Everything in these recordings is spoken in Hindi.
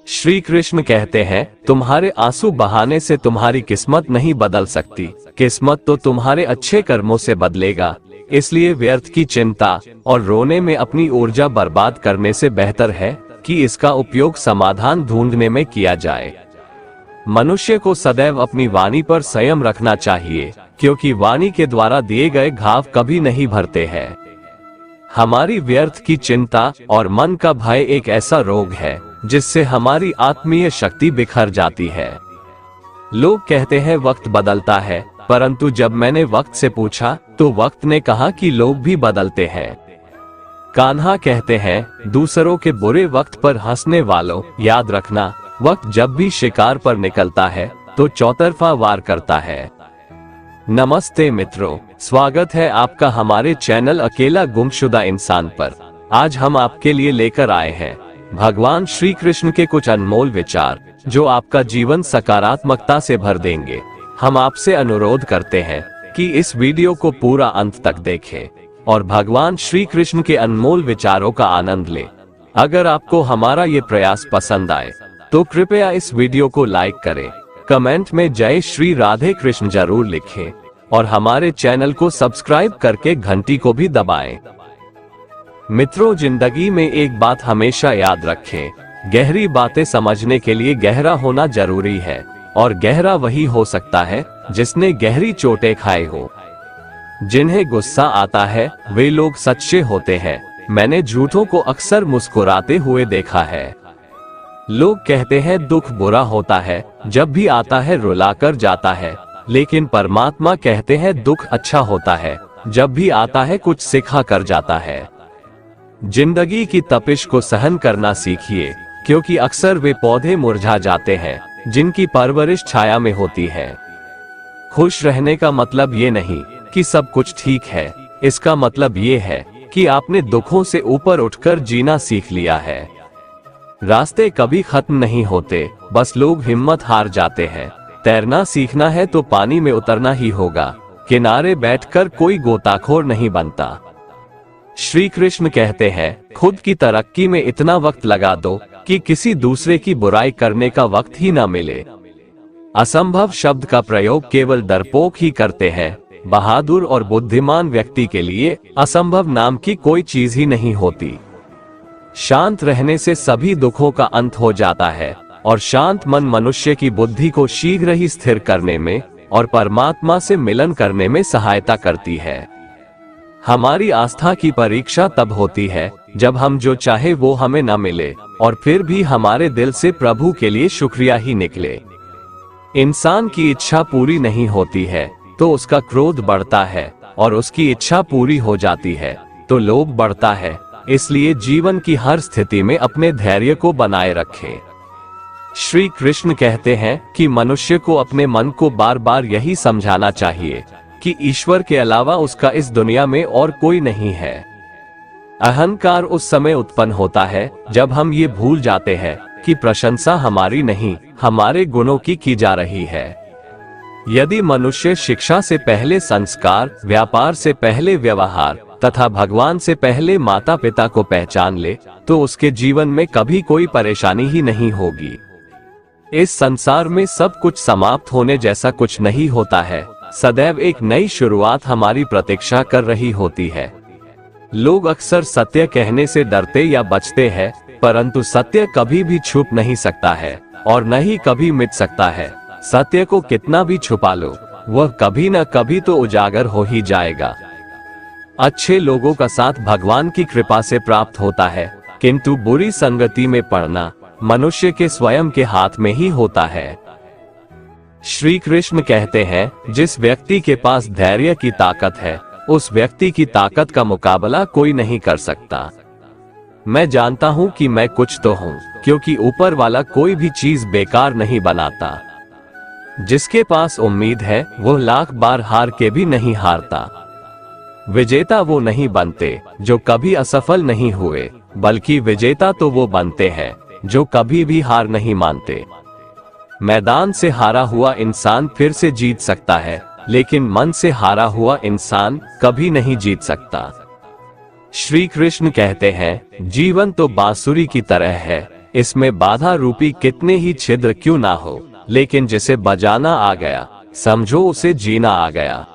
श्री कृष्ण कहते हैं, तुम्हारे आंसू बहाने से तुम्हारी किस्मत नहीं बदल सकती, किस्मत तो तुम्हारे अच्छे कर्मों से बदलेगा। इसलिए व्यर्थ की चिंता और रोने में अपनी ऊर्जा बर्बाद करने से बेहतर है कि इसका उपयोग समाधान ढूंढने में किया जाए। मनुष्य को सदैव अपनी वाणी पर संयम रखना चाहिए, क्योंकि वाणी के द्वारा दिए गए घाव कभी नहीं भरते हैं। हमारी व्यर्थ की चिंता और मन का भय एक ऐसा रोग है जिससे हमारी आत्मीय शक्ति बिखर जाती है। लोग कहते हैं वक्त बदलता है, परंतु जब मैंने वक्त से पूछा तो वक्त ने कहा कि लोग भी बदलते हैं। कान्हा कहते हैं, दूसरों के बुरे वक्त पर हंसने वालों, याद रखना वक्त जब भी शिकार पर निकलता है तो चौतरफा वार करता है। नमस्ते मित्रों, स्वागत है आपका हमारे चैनल अकेला गुमशुदा इंसान पर। आज हम आपके लिए लेकर आए हैं भगवान श्री कृष्ण के कुछ अनमोल विचार जो आपका जीवन सकारात्मकता से भर देंगे। हम आपसे अनुरोध करते हैं कि इस वीडियो को पूरा अंत तक देखें और भगवान श्री कृष्ण के अनमोल विचारों का आनंद लें। अगर आपको हमारा ये प्रयास पसंद आए तो कृपया इस वीडियो को लाइक करें, कमेंट में जय श्री राधे कृष्ण जरूर लिखें और हमारे चैनल को सब्सक्राइब करके घंटी को भी दबाएं। मित्रों, जिंदगी में एक बात हमेशा याद रखें, गहरी बातें समझने के लिए गहरा होना जरूरी है, और गहरा वही हो सकता है जिसने गहरी चोटें खाई हो। जिन्हें गुस्सा आता है वे लोग सच्चे होते हैं। मैंने झूठों को अक्सर मुस्कुराते हुए देखा है। लोग कहते हैं दुख बुरा होता है, जब भी आता है रुलाकर जाता है, लेकिन परमात्मा कहते हैं दुख अच्छा होता है, जब भी आता है कुछ सिखा कर जाता है। जिंदगी की तपिश को सहन करना सीखिए, क्योंकि अक्सर वे पौधे मुरझा जाते हैं जिनकी परवरिश छाया में होती है। खुश रहने का मतलब ये नहीं कि सब कुछ ठीक है, इसका मतलब ये है कि आपने दुखों से ऊपर उठकर जीना सीख लिया है। रास्ते कभी खत्म नहीं होते, बस लोग हिम्मत हार जाते हैं। तैरना सीखना है तो पानी में उतरना ही होगा, किनारे बैठकर कोई गोताखोर नहीं बनता। श्री कृष्ण कहते हैं, खुद की तरक्की में इतना वक्त लगा दो कि किसी दूसरे की बुराई करने का वक्त ही ना मिले। असंभव शब्द का प्रयोग केवल डरपोक ही करते हैं। बहादुर और बुद्धिमान व्यक्ति के लिए असंभव नाम की कोई चीज ही नहीं होती। शांत रहने से सभी दुखों का अंत हो जाता है, और शांत मन मनुष्य की बुद्धि को शीघ्र ही स्थिर करने में और परमात्मा से मिलन करने में सहायता करती है। हमारी आस्था की परीक्षा तब होती है जब हम जो चाहे वो हमें न मिले और फिर भी हमारे दिल से प्रभु के लिए शुक्रिया ही निकले। इंसान की इच्छा पूरी नहीं होती है तो उसका क्रोध बढ़ता है, और उसकी इच्छा पूरी हो जाती है तो लोभ बढ़ता है। इसलिए जीवन की हर स्थिति में अपने धैर्य को बनाए रखें। श्री कृष्ण कहते हैं कि मनुष्य को अपने मन को बार बार यही समझाना चाहिए कि ईश्वर के अलावा उसका इस दुनिया में और कोई नहीं है। अहंकार उस समय उत्पन्न होता है जब हम ये भूल जाते हैं कि प्रशंसा हमारी नहीं, हमारे गुणों की जा रही है। यदि मनुष्य शिक्षा से पहले संस्कार, व्यापार से पहले व्यवहार तथा भगवान से पहले माता पिता को पहचान ले तो उसके जीवन में कभी कोई परेशानी ही नहीं होगी। इस संसार में सब कुछ समाप्त होने जैसा कुछ नहीं होता है, सदैव एक नई शुरुआत हमारी प्रतीक्षा कर रही होती है। लोग अक्सर सत्य कहने से डरते या बचते हैं, परंतु सत्य कभी भी छुप नहीं सकता है और न ही कभी मिट सकता है। सत्य को कितना भी छुपा लो, वह कभी न कभी तो उजागर हो ही जाएगा। अच्छे लोगों का साथ भगवान की कृपा से प्राप्त होता है, किंतु बुरी संगति में पड़ना मनुष्य के स्वयं के हाथ में ही होता है। श्री कृष्ण कहते हैं, जिस व्यक्ति के पास धैर्य की ताकत है उस व्यक्ति की ताकत का मुकाबला कोई नहीं कर सकता। मैं जानता हूँ कि मैं कुछ तो हूँ, क्योंकि ऊपर वाला कोई भी चीज बेकार नहीं बनाता। जिसके पास उम्मीद है वो लाख बार हार के भी नहीं हारता। विजेता वो नहीं बनते जो कभी असफल नहीं हुए, बल्कि विजेता तो वो बनते हैं जो कभी भी हार नहीं मानते। मैदान से हारा हुआ इंसान फिर से जीत सकता है, लेकिन मन से हारा हुआ इंसान कभी नहीं जीत सकता। श्री कृष्ण कहते हैं, जीवन तो बांसुरी की तरह है, इसमें बाधा रूपी कितने ही छिद्र क्यों ना हो, लेकिन जिसे बजाना आ गया, समझो उसे जीना आ गया।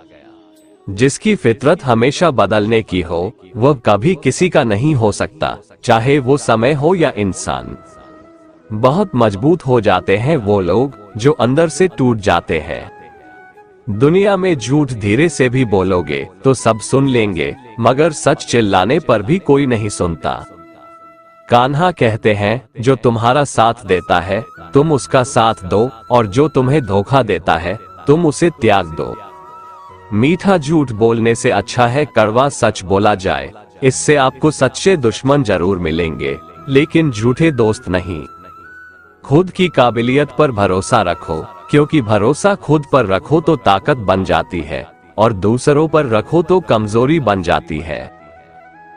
जिसकी फितरत हमेशा बदलने की हो, वह कभी किसी का नहीं हो सकता, चाहे वो समय हो या इंसान। बहुत मजबूत हो जाते हैं वो लोग जो अंदर से टूट जाते हैं। दुनिया में झूठ धीरे से भी बोलोगे तो सब सुन लेंगे, मगर सच चिल्लाने पर भी कोई नहीं सुनता। कान्हा कहते हैं, जो तुम्हारा साथ देता है तुम उसका साथ दो, और जो तुम्हें धोखा देता है तुम उसे त्याग दो। मीठा झूठ बोलने से अच्छा है कड़वा सच बोला जाए। इससे आपको सच्चे दुश्मन जरूर मिलेंगे, लेकिन झूठे दोस्त नहीं। खुद की काबिलियत पर भरोसा रखो, क्योंकि भरोसा खुद पर रखो तो ताकत बन जाती है, और दूसरों पर रखो तो कमजोरी बन जाती है।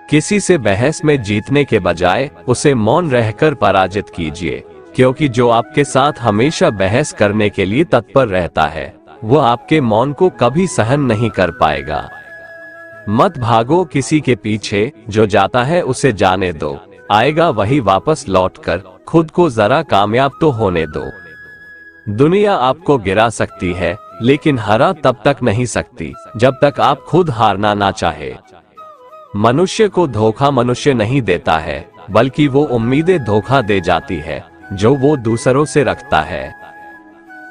किसी से बहस में जीतने के बजाय उसे मौन रहकर पराजित कीजिए, क्योंकि जो आपके साथ हमेशा बहस करने के लिए तत्पर रहता है, वो आपके मौन को कभी सहन नहीं कर पाएगा। मत भागो किसी के पीछे, जो जाता है उसे जाने दो, आएगा वही वापस लौटकर, खुद को जरा कामयाब तो होने दो। दुनिया आपको गिरा सकती है, लेकिन हरा तब तक नहीं सकती जब तक आप खुद हारना ना चाहे। मनुष्य को धोखा मनुष्य नहीं देता है, बल्कि वो उम्मीदें धोखा दे जाती है जो वो दूसरों से रखता है।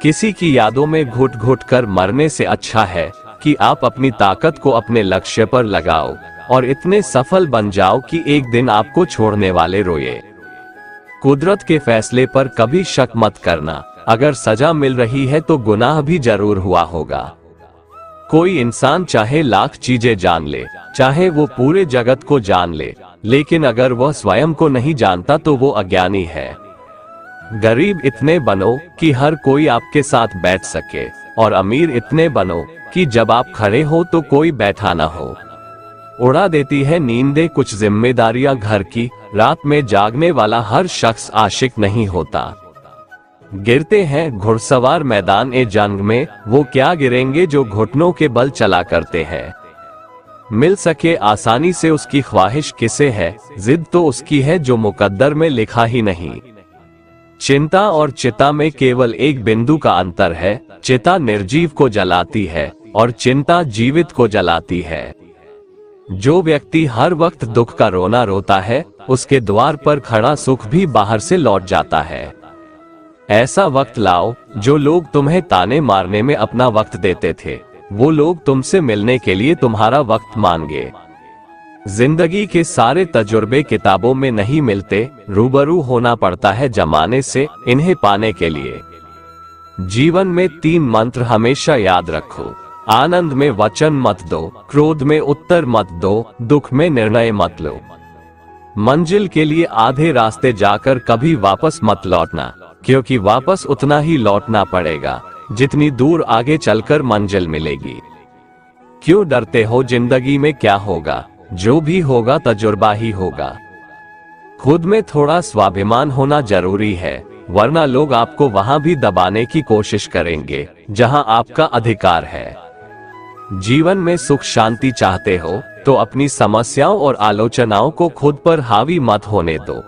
किसी की यादों में घुट घुट कर मरने से अच्छा है कि आप अपनी ताकत को अपने लक्ष्य पर लगाओ और इतने सफल बन जाओ कि एक दिन आपको छोड़ने वाले रोए। कुदरत के फैसले पर कभी शक मत करना। अगर सजा मिल रही है तो गुनाह भी जरूर हुआ होगा। कोई इंसान चाहे लाख चीजें जान ले, चाहे वो पूरे जगत को जान ले, लेकिन अगर वह स्वयं को नहीं जानता तो वो अज्ञानी है। गरीब इतने बनो कि हर कोई आपके साथ बैठ सके, और अमीर इतने बनो कि जब आप खड़े हो तो कोई बैठा ना हो। उड़ा देती है नींदें कुछ जिम्मेदारियां घर की, रात में जागने वाला हर शख्स आशिक नहीं होता। गिरते हैं घुड़सवार मैदान ए जंग में, वो क्या गिरेंगे जो घुटनों के बल चला करते हैं। मिल सके आसानी से उसकी ख्वाहिश किसे है, जिद तो उसकी है जो मुकद्दर में लिखा ही नहीं। चिंता और चिता में केवल एक बिंदु का अंतर है, चिता निर्जीव को जलाती है और चिंता जीवित को जलाती है। जो व्यक्ति हर वक्त दुख का रोना रोता है, उसके द्वार पर खड़ा सुख भी बाहर से लौट जाता है। ऐसा वक्त लाओ जो लोग तुम्हें ताने मारने में अपना वक्त देते थे, वो लोग तुमसे मिलने के लिए तुम्हारा वक्त मांगे। जिंदगी के सारे तजुर्बे किताबों में नहीं मिलते, रूबरू होना पड़ता है जमाने से इन्हें पाने के लिए। जीवन में 3 मंत्र हमेशा याद रखो। आनंद में वचन मत दो, क्रोध में उत्तर मत दो, दुख में निर्णय मत लो। मंजिल के लिए आधे रास्ते जाकर कभी वापस मत लौटना, क्योंकि वापस उतना ही लौटना पड़ेगा जितनी दूर आगे चलकर मंजिल मिलेगी। क्यों डरते हो? जिंदगी में क्या होगा? जो भी होगा तजुर्बा ही होगा। खुद में थोड़ा स्वाभिमान होना जरूरी है, वरना लोग आपको वहां भी दबाने की कोशिश करेंगे जहां आपका अधिकार है। जीवन में सुख शांति चाहते हो तो अपनी समस्याओं और आलोचनाओं को खुद पर हावी मत होने दो।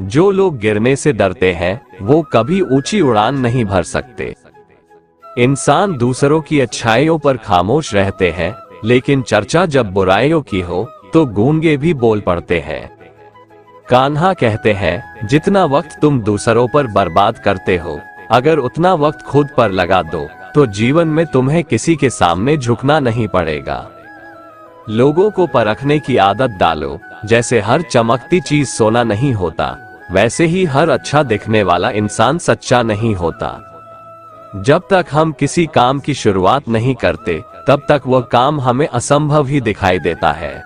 जो लोग गिरने से डरते हैं वो कभी ऊंची उड़ान नहीं भर सकते। इंसान दूसरों की अच्छाइयों पर खामोश रहते हैं, लेकिन चर्चा जब बुराइयों की हो तो गूंगे भी बोल पड़ते हैं। कान्हा कहते हैं, जितना वक्त तुम दूसरों पर बर्बाद करते हो, अगर उतना वक्त खुद पर लगा दो तो जीवन में तुम्हें किसी के सामने झुकना नहीं पड़ेगा। लोगों को परखने की आदत डालो। जैसे हर चमकती चीज सोना नहीं होता, वैसे ही हर अच्छा दिखने वाला इंसान सच्चा नहीं होता। जब तक हम किसी काम की शुरुआत नहीं करते, तब तक वह काम हमें असंभव ही दिखाई देता है।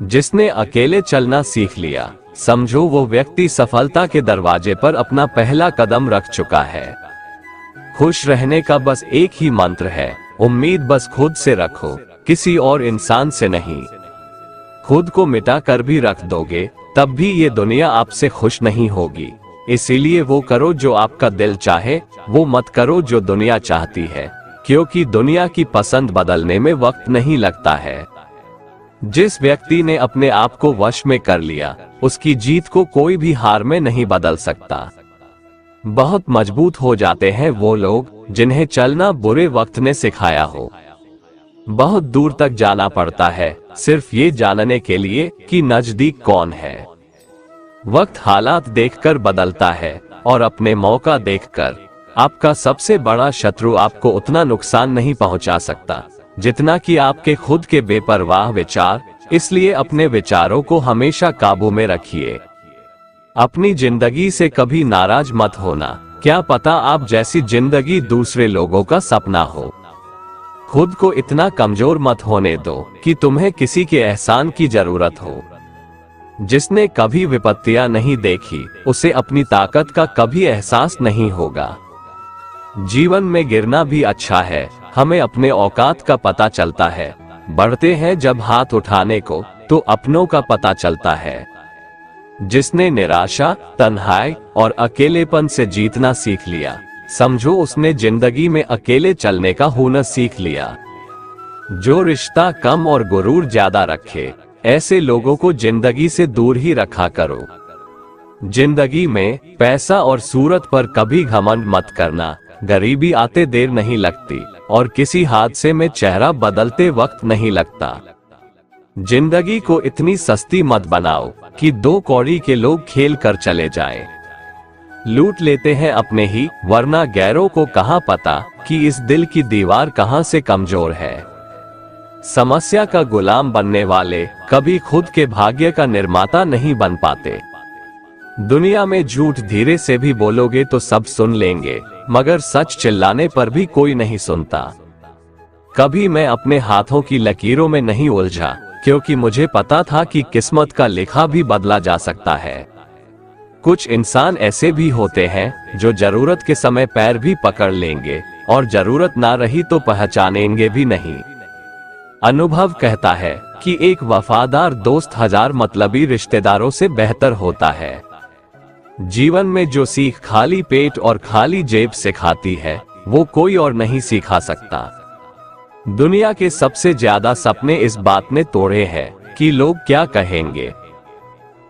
जिसने अकेले चलना सीख लिया, समझो वो व्यक्ति सफलता के दरवाजे पर अपना पहला कदम रख चुका है। खुश रहने का बस एक ही मंत्र है, उम्मीद बस खुद से रखो, किसी और इंसान से नहीं। खुद को मिटा कर भी रख दोगे तब भी ये दुनिया आपसे खुश नहीं होगी। इसीलिए वो करो जो आपका दिल चाहे, वो मत करो जो दुनिया चाहती है, क्योंकि दुनिया की पसंद बदलने में वक्त नहीं लगता है। जिस व्यक्ति ने अपने आप को वश में कर लिया, उसकी जीत को कोई भी हार में नहीं बदल सकता। बहुत मजबूत हो जाते हैं वो लोग जिन्हें चलना बुरे वक्त ने सिखाया हो। बहुत दूर तक जाना पड़ता है सिर्फ ये जानने के लिए कि नजदीक कौन है। वक्त हालात देखकर बदलता है और अपने मौका देखकर। आपका सबसे बड़ा शत्रु आपको उतना नुकसान नहीं पहुंचा सकता जितना कि आपके खुद के बेपरवाह विचार। इसलिए अपने विचारों को हमेशा काबू में रखिए। अपनी जिंदगी से कभी नाराज मत होना। क्या पता आप जैसी जिंदगी दूसरे लोगों का सपना हो। खुद को इतना कमजोर मत होने दो कि तुम्हें किसी के एहसान की जरूरत हो। जिसने कभी विपत्तियां नहीं देखी उसे अपनी ताकत का कभी एहसास नहीं होगा। जीवन में गिरना भी अच्छा है, हमें अपने औकात का पता चलता है। बढ़ते हैं जब हाथ उठाने को तो अपनों का पता चलता है। जिसने निराशा, तन्हाई और अकेलेपन से जीतना सीख लिया, समझो उसने जिंदगी में अकेले चलने का हुनर सीख लिया। जो रिश्ता कम और गुरूर ज्यादा रखे, ऐसे लोगों को जिंदगी से दूर ही रखा करो। जिंदगी में पैसा और सूरत पर कभी घमंड मत करना। गरीबी आते देर नहीं लगती और किसी हादसे में चेहरा बदलते वक्त नहीं लगता। जिंदगी को इतनी सस्ती मत बनाओ कि 2 कौड़ी के लोग खेल कर चले जाएं। लूट लेते हैं अपने ही, वरना गैरों को कहां पता कि इस दिल की दीवार कहां से कमजोर है। समस्या का गुलाम बनने वाले कभी खुद के भाग्य का निर्माता नहीं बन पाते। दुनिया में झूठ धीरे से भी बोलोगे तो सब सुन लेंगे, मगर सच चिल्लाने पर भी कोई नहीं सुनता। कभी मैं अपने हाथों की लकीरों में नहीं उलझा, क्योंकि मुझे पता था कि किस्मत का लिखा भी बदला जा सकता है। कुछ इंसान ऐसे भी होते हैं जो जरूरत के समय पैर भी पकड़ लेंगे और जरूरत ना रही तो पहचानेंगे भी नहीं। अनुभव कहता है कि एक वफादार दोस्त 1000 मतलबी रिश्तेदारों से बेहतर होता है। जीवन में जो सीख खाली पेट और खाली जेब से खाती है, वो कोई और नहीं सिखा सकता। दुनिया के सबसे ज्यादा सपने इस बात ने तोड़े हैं कि लोग क्या कहेंगे।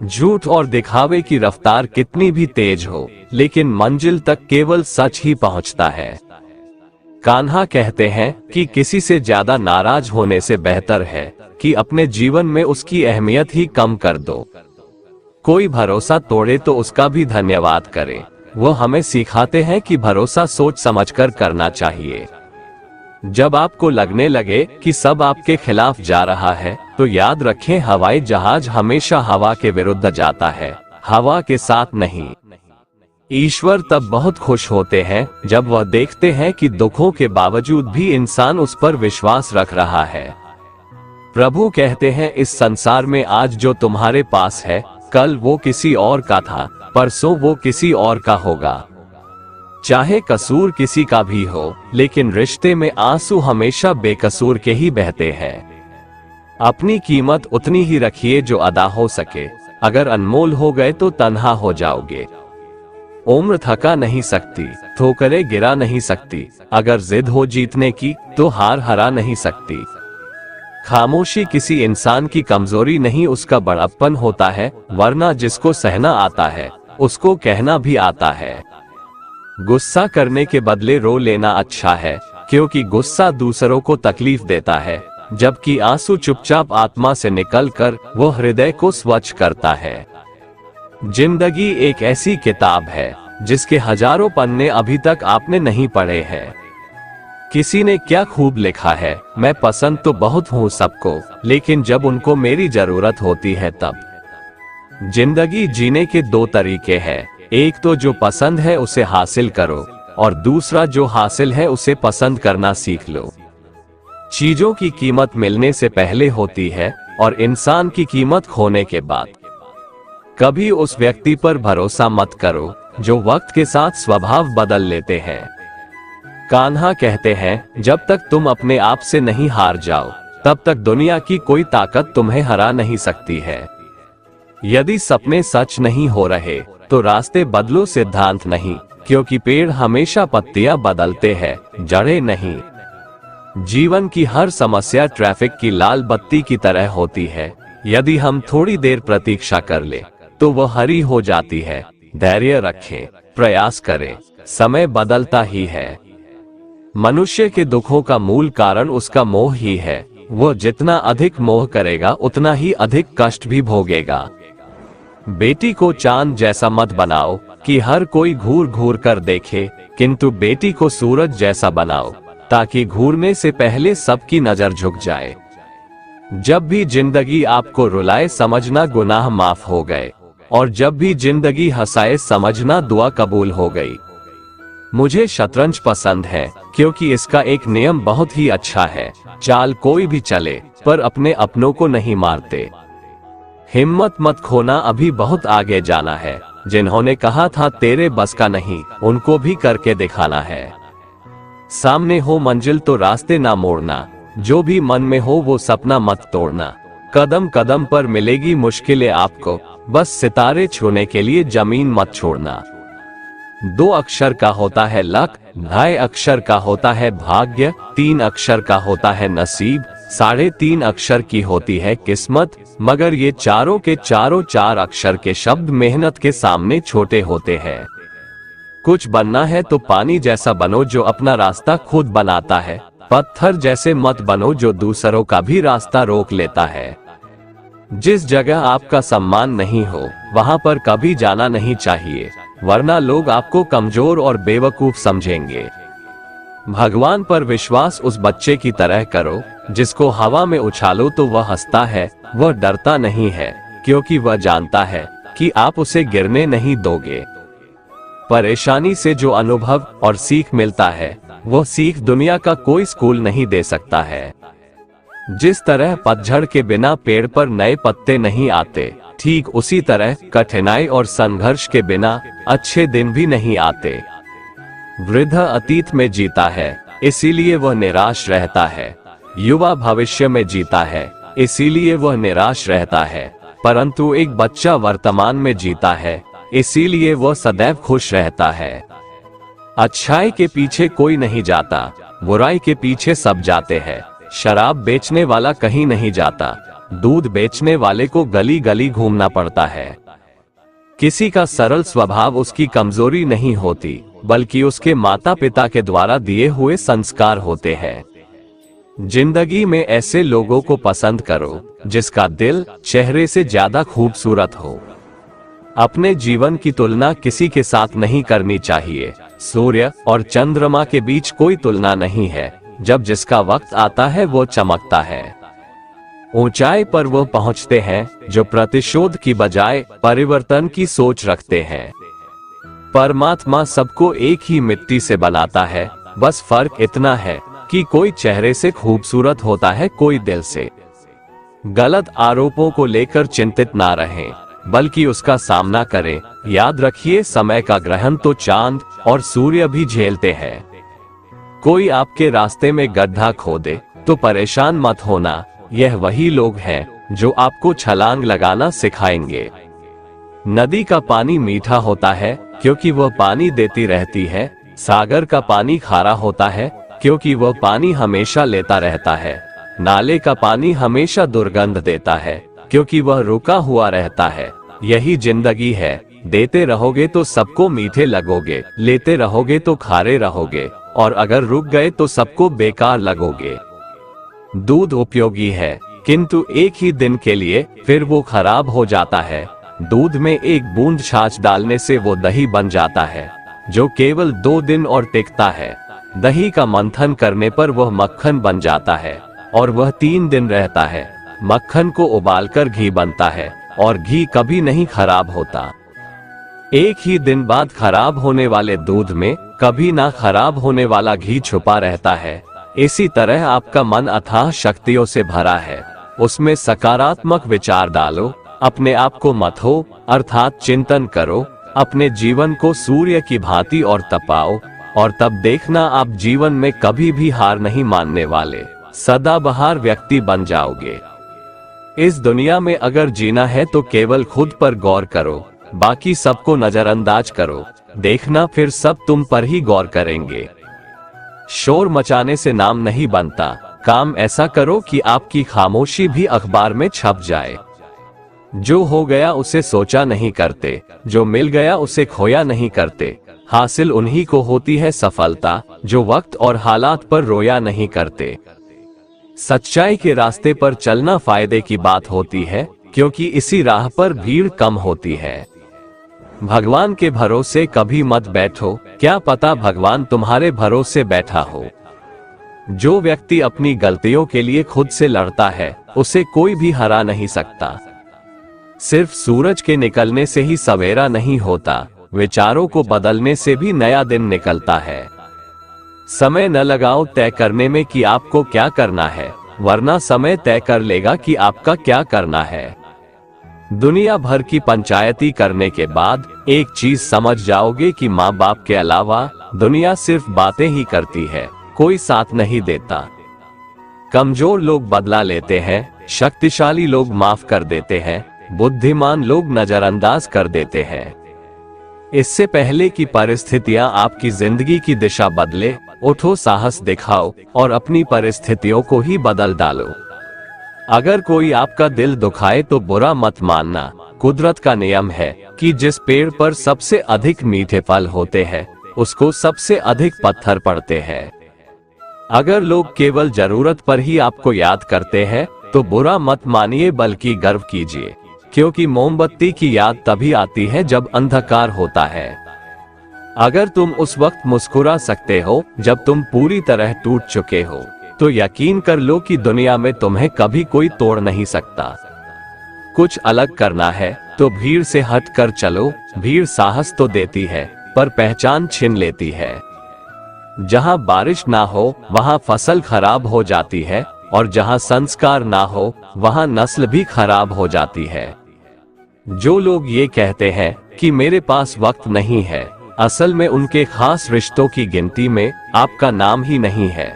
झूठ और दिखावे की रफ्तार कितनी भी तेज हो, लेकिन मंजिल तक केवल सच ही पहुंचता है। कान्हा कहते हैं कि किसी से ज्यादा नाराज होने से बेहतर है कि अपने जीवन में उसकी अहमियत ही कम कर दो। कोई भरोसा तोड़े तो उसका भी धन्यवाद करे। वो हमें सिखाते हैं कि भरोसा सोच समझकर करना चाहिए। जब आपको लगने लगे कि सब आपके खिलाफ जा रहा है, तो याद रखें हवाई जहाज हमेशा हवा के विरुद्ध जाता है, हवा के साथ नहीं। ईश्वर तब बहुत खुश होते हैं जब वह देखते हैं कि दुखों के बावजूद भी इंसान उस पर विश्वास रख रहा है। प्रभु कहते हैं, इस संसार में आज जो तुम्हारे पास है, कल वो किसी और का था, परसों वो किसी और का होगा। चाहे कसूर किसी का भी हो, लेकिन रिश्ते में आंसू हमेशा बेकसूर के ही बहते हैं। अपनी कीमत उतनी ही रखिए जो अदा हो सके। अगर अनमोल हो गए तो तन्हा हो जाओगे। उम्र थका नहीं सकती, ठोकरें गिरा नहीं सकती। अगर जिद हो जीतने की तो हार हरा नहीं सकती। खामोशी किसी इंसान की कमजोरी नहीं, उसका बड़प्पन होता है, वरना जिसको सहना आता है उसको कहना भी आता है। गुस्सा करने के बदले रो लेना अच्छा है, क्योंकि गुस्सा दूसरों को तकलीफ देता है, जबकि आंसू चुपचाप आत्मा से निकलकर वो हृदय को स्वच्छ करता है। जिंदगी एक ऐसी किताब है जिसके हजारों पन्ने अभी तक आपने नहीं पढ़े हैं। किसी ने क्या खूब लिखा है, मैं पसंद तो बहुत हूँ सबको, लेकिन जब उनको मेरी जरूरत होती है तब। जिंदगी जीने के 2 तरीके हैं, एक तो जो पसंद है उसे हासिल करो, और दूसरा जो हासिल है उसे पसंद करना सीख लो। चीजों की कीमत मिलने से पहले होती है और इंसान की कीमत खोने के बाद। कभी उस व्यक्ति पर भरोसा मत करो जो वक्त के साथ स्वभाव बदल लेते हैं। कान्हा कहते हैं, जब तक तुम अपने आप से नहीं हार जाओ, तब तक दुनिया की कोई ताकत तुम्हें हरा नहीं सकती है। यदि सपने सच नहीं हो रहे तो रास्ते बदलो, सिद्धांत नहीं, क्योंकि पेड़ हमेशा पत्तियां बदलते हैं, जड़ें नहीं। जीवन की हर समस्या ट्रैफिक की लाल बत्ती की तरह होती है। यदि हम थोड़ी देर प्रतीक्षा कर ले तो वह हरी हो जाती है। धैर्य रखें, प्रयास करें, समय बदलता ही है। मनुष्य के दुखों का मूल कारण उसका मोह ही है। वह जितना अधिक मोह करेगा उतना ही अधिक कष्ट भी भोगेगा। बेटी को चांद जैसा मत बनाओ कि हर कोई घूर घूर कर देखे, किंतु बेटी को सूरज जैसा बनाओ ताकि घूरने से पहले सबकी नजर झुक जाए। जब भी जिंदगी आपको रुलाए समझना गुनाह माफ हो गए, और जब भी जिंदगी हंसाए समझना दुआ कबूल हो गई। मुझे शतरंज पसंद है क्योंकि इसका एक नियम बहुत ही अच्छा है। चाल कोई भी चले पर अपने अपनों को नहीं मारते। हिम्मत मत खोना, अभी बहुत आगे जाना है। जिन्होंने कहा था तेरे बस का नहीं, उनको भी करके दिखाना है। सामने हो मंजिल तो रास्ते ना मोड़ना, जो भी मन में हो वो सपना मत तोड़ना। कदम कदम पर मिलेगी मुश्किलें आपको, बस सितारे छूने के लिए जमीन मत छोड़ना। 2 अक्षर का होता है लक, 2.5 अक्षर का होता है भाग्य, 3 अक्षर का होता है नसीब, 3.5 अक्षर की होती है किस्मत। मगर ये चारों के चारों 4 अक्षर के शब्द मेहनत के सामने छोटे होते हैं। कुछ बनना है तो पानी जैसा बनो जो अपना रास्ता खुद बनाता है। पत्थर जैसे मत बनो जो दूसरों का भी रास्ता रोक लेता है। जिस जगह आपका सम्मान नहीं हो वहां पर कभी जाना नहीं चाहिए, वरना लोग आपको कमजोर और बेवकूफ समझेंगे। भगवान पर विश्वास उस बच्चे की तरह करो जिसको हवा में उछालो तो वह हंसता है। वह डरता नहीं है क्योंकि वह जानता है कि आप उसे गिरने नहीं दोगे। परेशानी से जो अनुभव और सीख मिलता है वह सीख दुनिया का कोई स्कूल नहीं दे सकता है। जिस तरह पतझड़ के बिना पेड़ पर नए पत्ते नहीं आते, ठीक उसी तरह कठिनाई और संघर्ष के बिना अच्छे दिन भी नहीं आते। वृद्ध अतीत में जीता है इसीलिए वह निराश रहता है। युवा भविष्य में जीता है इसीलिए वह निराश रहता है। परंतु एक बच्चा वर्तमान में जीता है इसीलिए वह सदैव खुश रहता है। अच्छाई के पीछे कोई नहीं जाता, बुराई के पीछे सब जाते हैं। शराब बेचने वाला कहीं नहीं जाता, दूध बेचने वाले को गली गली घूमना पड़ता है। किसी का सरल स्वभाव उसकी कमजोरी नहीं होती, बल्कि उसके माता पिता के द्वारा दिए हुए संस्कार होते हैं। जिंदगी में ऐसे लोगों को पसंद करो जिसका दिल चेहरे से ज्यादा खूबसूरत हो। अपने जीवन की तुलना किसी के साथ नहीं करनी चाहिए। सूर्य और चंद्रमा के बीच कोई तुलना नहीं है। जब जिसका वक्त आता है वो चमकता है। ऊंचाई पर वो पहुंचते हैं जो प्रतिशोध की बजाय परिवर्तन की सोच रखते हैं। परमात्मा सबको एक ही मिट्टी से बनाता है, बस फर्क इतना है कि कोई चेहरे से खूबसूरत होता है, कोई दिल से। गलत आरोपों को लेकर चिंतित ना रहें, बल्कि उसका सामना करें। याद रखिए, समय का ग्रहण तो चांद और सूर्य भी झेलते हैं। कोई आपके रास्ते में गड्ढा खोदे तो परेशान मत होना, यह वही लोग हैं जो आपको छलांग लगाना सिखाएंगे। नदी का पानी मीठा होता है क्योंकि वह पानी देती रहती है। सागर का पानी खारा होता है क्योंकि वह पानी हमेशा लेता रहता है। नाले का पानी हमेशा दुर्गंध देता है क्योंकि वह रुका हुआ रहता है। यही जिंदगी है, देते रहोगे तो सबको मीठे लगोगे, लेते रहोगे तो खारे रहोगे, और अगर रुक गए तो सबको बेकार लगोगे। दूध उपयोगी है किंतु एक ही दिन के लिए, फिर वो खराब हो जाता है। दूध में एक बूंद छाछ डालने से वो दही बन जाता है जो केवल 2 दिन और टिकता है। दही का मंथन करने पर वह मक्खन बन जाता है और वह 3 दिन रहता है। मक्खन को उबालकर घी बनता है और घी कभी नहीं खराब होता। एक ही दिन बाद खराब होने वाले दूध में कभी ना खराब होने वाला घी छुपा रहता है। इसी तरह आपका मन अथाह शक्तियों से भरा है, उसमें सकारात्मक विचार डालो। अपने आप को मत हो, अर्थात चिंतन करो। अपने जीवन को सूर्य की भांति और तपाओ, और तब देखना आप जीवन में कभी भी हार नहीं मानने वाले सदाबहार व्यक्ति बन जाओगे। इस दुनिया में अगर जीना है तो केवल खुद पर गौर करो, बाकी सबको नजरअंदाज करो। देखना फिर सब तुम पर ही गौर करेंगे। शोर मचाने से नाम नहीं बनता। काम ऐसा करो कि आपकी खामोशी भी अखबार में छप जाए। जो हो गया उसे सोचा नहीं करते, जो मिल गया उसे खोया नहीं करते। हासिल उन्हीं को होती है सफलता जो वक्त और हालात पर रोया नहीं करते। सच्चाई के रास्ते पर चलना फायदे की बात होती है, क्योंकि इसी राह पर भीड़ कम होती है। भगवान के भरोसे कभी मत बैठो, क्या पता भगवान तुम्हारे भरोसे बैठा हो। जो व्यक्ति अपनी गलतियों के लिए खुद से लड़ता है उसे कोई भी हरा नहीं सकता। सिर्फ सूरज के निकलने से ही सवेरा नहीं होता, विचारों को बदलने से भी नया दिन निकलता है। समय न लगाओ तय करने में कि आपको क्या करना है, वरना समय तय कर लेगा कि आपका क्या करना है। दुनिया भर की पंचायती करने के बाद एक चीज समझ जाओगे कि माँ बाप के अलावा दुनिया सिर्फ बातें ही करती है, कोई साथ नहीं देता। कमजोर लोग बदला लेते हैं, शक्तिशाली लोग माफ कर देते हैं, बुद्धिमान लोग नजरअंदाज कर देते हैं। इससे पहले कि परिस्थितियां आपकी जिंदगी की दिशा बदले, उठो, साहस दिखाओ और अपनी परिस्थितियों को ही बदल डालो। अगर कोई आपका दिल दुखाए तो बुरा मत मानना। कुदरत का नियम है कि जिस पेड़ पर सबसे अधिक मीठे फल होते हैं उसको सबसे अधिक पत्थर पड़ते हैं। अगर लोग केवल जरूरत पर ही आपको याद करते हैं तो बुरा मत मानिए, बल्कि गर्व कीजिए, क्योंकि मोमबत्ती की याद तभी आती है जब अंधकार होता है। अगर तुम उस वक्त मुस्कुरा सकते हो जब तुम पूरी तरह टूट चुके हो, तो यकीन कर लो कि दुनिया में तुम्हें कभी कोई तोड़ नहीं सकता। कुछ अलग करना है तो भीड़ से हट कर चलो। भीड़ साहस तो देती है पर पहचान छीन लेती है। जहां बारिश ना हो वहां फसल खराब हो जाती है, और जहां संस्कार ना हो वहां नस्ल भी खराब हो जाती है। जो लोग ये कहते हैं कि मेरे पास वक्त नहीं है, असल में उनके खास रिश्तों की गिनती में आपका नाम ही नहीं है।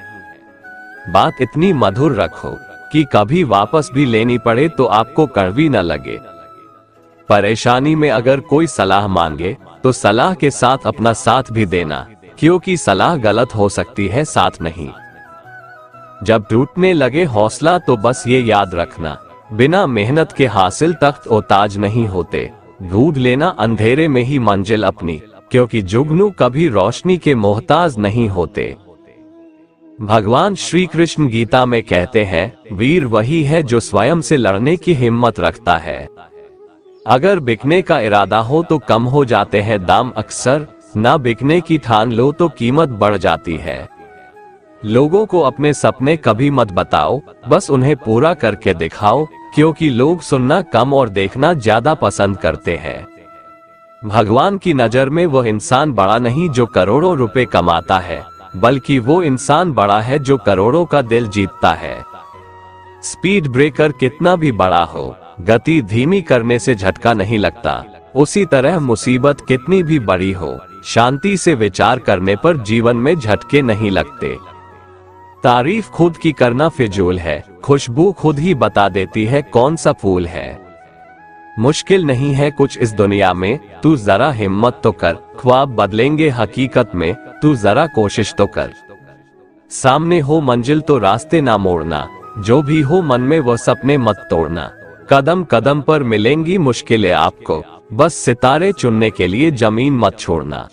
बात इतनी मधुर रखो कि कभी वापस भी लेनी पड़े तो आपको कड़वी न लगे। परेशानी में अगर कोई सलाह मांगे तो सलाह के साथ अपना साथ भी देना, क्योंकि सलाह गलत हो सकती है, साथ नहीं। जब टूटने लगे हौसला तो बस ये याद रखना, बिना मेहनत के हासिल तख्त और ताज नहीं होते। ढूंढ लेना अंधेरे में ही मंजिल अपनी, क्योंकि जुगनू कभी रोशनी के मोहताज नहीं होते। भगवान श्री कृष्ण गीता में कहते हैं, वीर वही है जो स्वयं से लड़ने की हिम्मत रखता है। अगर बिकने का इरादा हो तो कम हो जाते हैं दाम अक्सर, ना बिकने की ठान लो तो कीमत बढ़ जाती है। लोगों को अपने सपने कभी मत बताओ, बस उन्हें पूरा करके दिखाओ, क्योंकि लोग सुनना कम और देखना ज्यादा पसंद करते हैं। भगवान की नजर में वो इंसान बड़ा नहीं जो करोड़ों रुपए कमाता है, बल्कि वो इंसान बड़ा है जो करोड़ों का दिल जीतता है। स्पीड ब्रेकर कितना भी बड़ा हो, गति धीमी करने से झटका नहीं लगता। उसी तरह मुसीबत कितनी भी बड़ी हो, शांति से विचार करने पर जीवन में झटके नहीं लगते। तारीफ खुद की करना फिजूल है, खुशबू खुद ही बता देती है कौन सा फूल है। मुश्किल नहीं है कुछ इस दुनिया में, तू जरा हिम्मत तो कर। ख्वाब बदलेंगे हकीकत में, तू जरा कोशिश तो कर। सामने हो मंजिल तो रास्ते ना मोड़ना, जो भी हो मन में वो सपने मत तोड़ना। कदम कदम पर मिलेंगी मुश्किलें आपको, बस सितारे चुनने के लिए जमीन मत छोड़ना।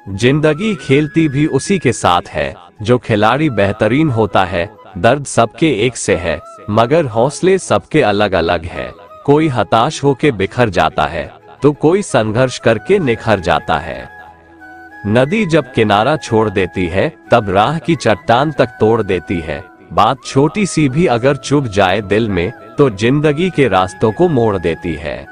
जिंदगी खेलती भी उसी के साथ है, जो खिलाड़ी बेहतरीन होता है। दर्द सबके एक से है, मगर हौसले सबके अलग अलग है। कोई हताश होके बिखर जाता है, तो कोई संघर्ष करके निखर जाता है। नदी जब किनारा छोड़ देती है, तब राह की चट्टान तक तोड़ देती है। बात छोटी सी भी अगर चुभ जाए दिल में, तो जिंदगी के रास्तों को मोड़ देती है।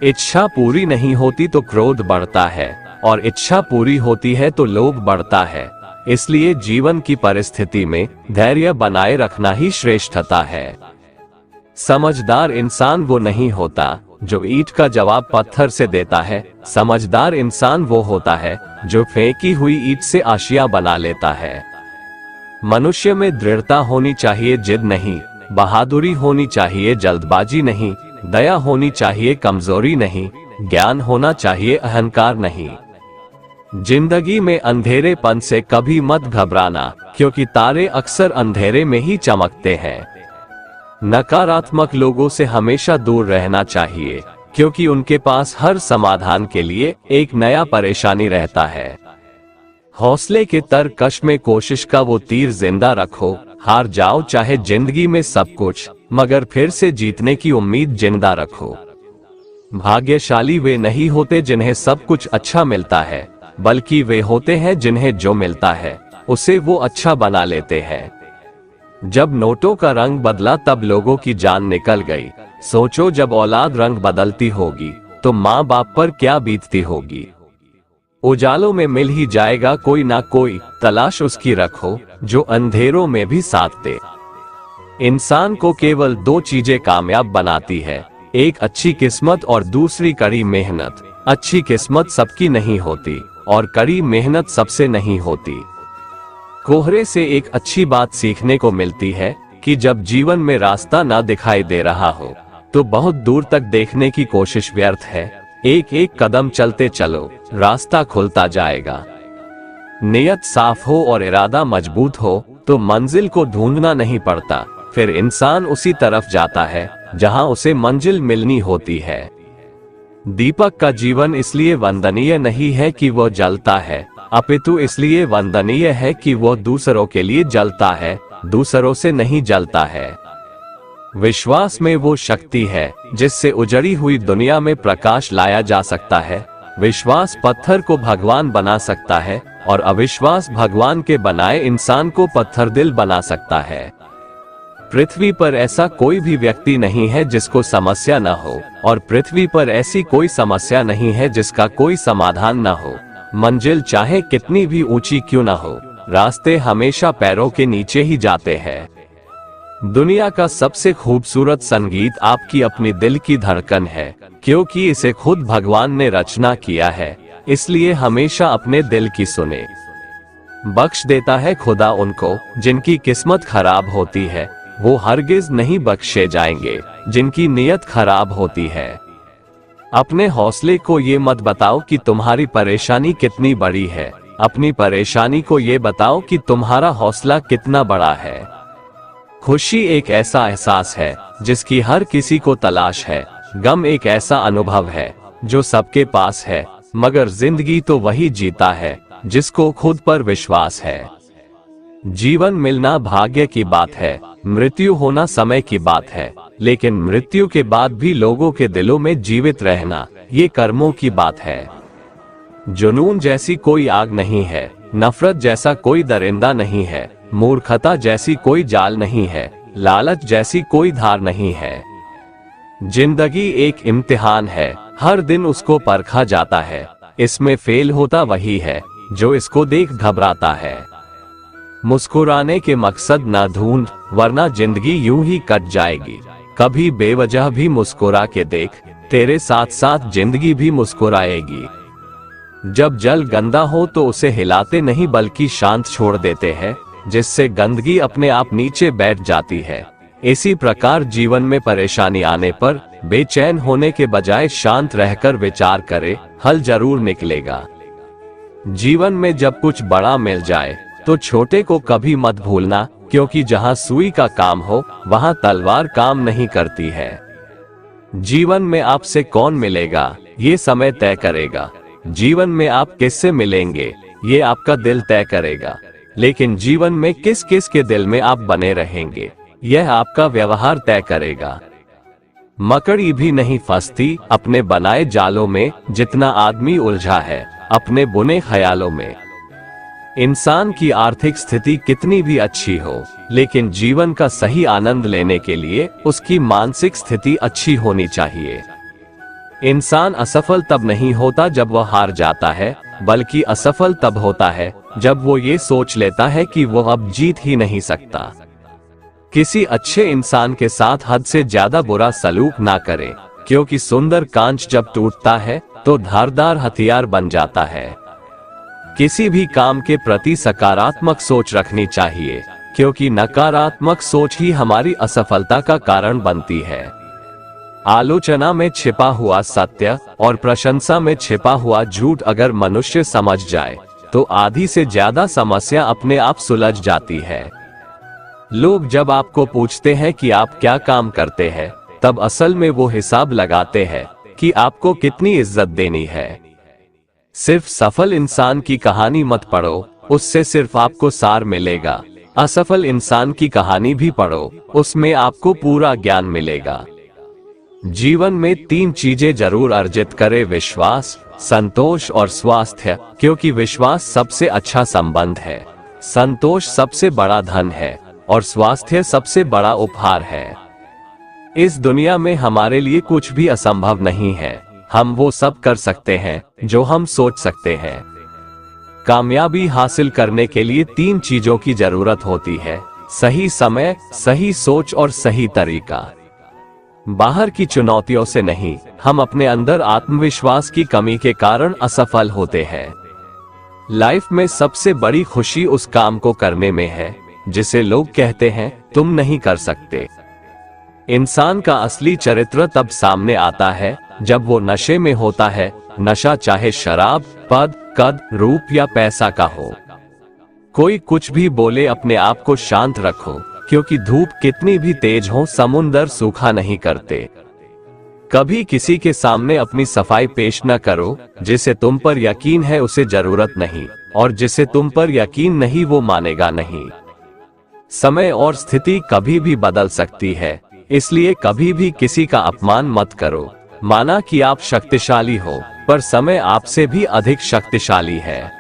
इच्छा पूरी नहीं होती तो क्रोध बढ़ता है, और इच्छा पूरी होती है तो लोभ बढ़ता है। इसलिए जीवन की परिस्थिति में धैर्य बनाए रखना ही श्रेष्ठता है। समझदार इंसान वो नहीं होता जो ईंट का जवाब पत्थर से देता है। समझदार इंसान वो होता है जो फेंकी हुई ईंट से आशियां बना लेता है। मनुष्य में दृढ़ता होनी चाहिए, जिद नहीं। बहादुरी होनी चाहिए, जल्दबाजी नहीं। दया होनी चाहिए, कमजोरी नहीं। ज्ञान होना चाहिए, अहंकार नहीं। जिंदगी में अंधेरेपन से कभी मत घबराना, क्योंकि तारे अक्सर अंधेरे में ही चमकते हैं। नकारात्मक लोगों से हमेशा दूर रहना चाहिए, क्योंकि उनके पास हर समाधान के लिए एक नया परेशानी रहता है। हौसले के तरकश में कोशिश का वो तीर जिंदा रखो। हार जाओ चाहे जिंदगी में सब कुछ, मगर फिर से जीतने की उम्मीद जिंदा रखो। भाग्यशाली वे नहीं होते जिन्हें सब कुछ अच्छा मिलता है, बल्कि वे होते हैं जिन्हें जो मिलता है उसे वो अच्छा बना लेते हैं। जब नोटों का रंग बदला तब लोगों की जान निकल गई। सोचो जब औलाद रंग बदलती होगी तो माँ बाप पर क्या बीतती होगी। उजालों में मिल ही जाएगा कोई ना कोई, तलाश उसकी रखो जो अंधेरों में भी साथ दे। इंसान को केवल दो चीजें कामयाब बनाती है, एक अच्छी किस्मत और दूसरी कड़ी मेहनत। अच्छी किस्मत सबकी नहीं होती और कड़ी मेहनत सबसे नहीं होती। कोहरे से एक अच्छी बात सीखने को मिलती है कि जब जीवन में रास्ता ना दिखाई दे रहा हो तो बहुत दूर तक देखने की कोशिश व्यर्थ है। एक एक कदम चलते चलो, रास्ता खुलता जाएगा। नियत साफ हो और इरादा मजबूत हो तो मंजिल को ढूंढना नहीं पड़ता, फिर इंसान उसी तरफ जाता है जहां उसे मंजिल मिलनी होती है। दीपक का जीवन इसलिए वंदनीय नहीं है कि वो जलता है, अपितु इसलिए वंदनीय है कि वो दूसरों के लिए जलता है, दूसरों से नहीं जलता है। विश्वास में वो शक्ति है जिससे उजड़ी हुई दुनिया में प्रकाश लाया जा सकता है। विश्वास पत्थर को भगवान बना सकता है और अविश्वास भगवान के बनाए इंसान को पत्थर दिल बना सकता है। पृथ्वी पर ऐसा कोई भी व्यक्ति नहीं है जिसको समस्या न हो, और पृथ्वी पर ऐसी कोई समस्या नहीं है जिसका कोई समाधान न हो। मंजिल चाहे कितनी भी ऊंची क्यों न हो, रास्ते हमेशा पैरों के नीचे ही जाते हैं। दुनिया का सबसे खूबसूरत संगीत आपकी अपनी दिल की धड़कन है, क्योंकि इसे खुद भगवान ने रचना किया है, इसलिए हमेशा अपने दिल की सुने। बख्श देता है खुदा उनको जिनकी किस्मत खराब होती है, वो हरगिज नहीं बख्शे जाएंगे जिनकी नियत खराब होती है। अपने हौसले को ये मत बताओ कि तुम्हारी परेशानी कितनी बड़ी है, अपनी परेशानी को ये बताओ कि तुम्हारा हौसला कितना बड़ा है। खुशी एक ऐसा एहसास है जिसकी हर किसी को तलाश है। गम एक ऐसा अनुभव है जो सबके पास है, मगर जिंदगी तो वही जीता है जिसको खुद पर विश्वास है। जीवन मिलना भाग्य की बात है, मृत्यु होना समय की बात है, लेकिन मृत्यु के बाद भी लोगों के दिलों में जीवित रहना ये कर्मों की बात है। जुनून जैसी कोई आग नहीं है, नफरत जैसा कोई दरिंदा नहीं है, मूर्खता जैसी कोई जाल नहीं है, लालच जैसी कोई धार नहीं है। जिंदगी एक इम्तिहान है, हर दिन उसको परखा जाता है, इसमें फेल होता वही है जो इसको देख घबराता है। मुस्कुराने के मकसद ना ढूंढ, वरना जिंदगी यूं ही कट जाएगी। कभी बेवजह भी मुस्कुरा के देख, तेरे साथ साथ जिंदगी भी मुस्कुराएगी। जब जल गंदा हो तो उसे हिलाते नहीं बल्कि शांत छोड़ देते हैं, जिससे गंदगी अपने आप नीचे बैठ जाती है। इसी प्रकार जीवन में परेशानी आने पर बेचैन होने के बजाय शांत रहकर विचार करे, हल जरूर निकलेगा। जीवन में जब कुछ बड़ा मिल जाए तो छोटे को कभी मत भूलना, क्योंकि जहां सुई का काम हो वहां तलवार काम नहीं करती है। जीवन में आपसे कौन मिलेगा ये समय तय करेगा, जीवन में आप किससे मिलेंगे ये आपका दिल तय करेगा, लेकिन जीवन में किस किस के दिल में आप बने रहेंगे यह आपका व्यवहार तय करेगा। मकड़ी भी नहीं फंसती अपने बनाए जालों में जितना आदमी उलझा है अपने बुने ख्यालों में। इंसान की आर्थिक स्थिति कितनी भी अच्छी हो, लेकिन जीवन का सही आनंद लेने के लिए उसकी मानसिक स्थिति अच्छी होनी चाहिए। इंसान असफल तब नहीं होता जब वह हार जाता है, बल्कि असफल तब होता है जब वो ये सोच लेता है कि वो अब जीत ही नहीं सकता। किसी अच्छे इंसान के साथ हद से ज्यादा बुरा सलूक ना करें, क्योंकि सुंदर कांच जब टूटता है तो धारदार हथियार बन जाता है। किसी भी काम के प्रति सकारात्मक सोच रखनी चाहिए, क्योंकि नकारात्मक सोच ही हमारी असफलता का कारण बनती है। आलोचना में छिपा हुआ सत्य और प्रशंसा में छिपा हुआ झूठ अगर मनुष्य समझ जाए तो आधी से ज्यादा समस्या अपने आप सुलझ जाती है। लोग जब आपको पूछते हैं कि आप क्या काम करते हैं, तब असल में वो हिसाब लगाते हैं कि आपको कितनी इज्जत देनी है। सिर्फ सफल इंसान की कहानी मत पढ़ो, उससे सिर्फ आपको सार मिलेगा। असफल इंसान की कहानी भी पढ़ो, उसमें आपको पूरा ज्ञान मिलेगा। जीवन में 3 चीजें जरूर अर्जित करें: विश्वास, संतोष और स्वास्थ्य, क्योंकि विश्वास सबसे अच्छा संबंध है, संतोष सबसे बड़ा धन है और स्वास्थ्य सबसे बड़ा उपहार है। इस दुनिया में हमारे लिए कुछ भी असंभव नहीं है। हम वो सब कर सकते हैं जो हम सोच सकते हैं। कामयाबी हासिल करने के लिए 3 चीजों की जरूरत होती है: सही समय, सही सोच और सही तरीका। बाहर की चुनौतियों से नहीं, हम अपने अंदर आत्मविश्वास की कमी के कारण असफल होते हैं। लाइफ में सबसे बड़ी खुशी उस काम को करने में है जिसे लोग कहते हैं तुम नहीं कर सकते। इंसान का असली चरित्र तब सामने आता है जब वो नशे में होता है, नशा चाहे शराब, पद, कद, रूप या पैसा का हो। कोई कुछ भी बोले, अपने आप को शांत रखो, क्योंकि धूप कितनी भी तेज हो, समुंदर सूखा नहीं करते। कभी किसी के सामने अपनी सफाई पेश न करो। जिसे तुम पर यकीन है उसे जरूरत नहीं, और जिसे तुम पर यकीन नहीं वो मानेगा नहीं। समय और स्थिति कभी भी बदल सकती है, इसलिए कभी भी किसी का अपमान मत करो। माना कि आप शक्तिशाली हो, पर समय आपसे भी अधिक शक्तिशाली है।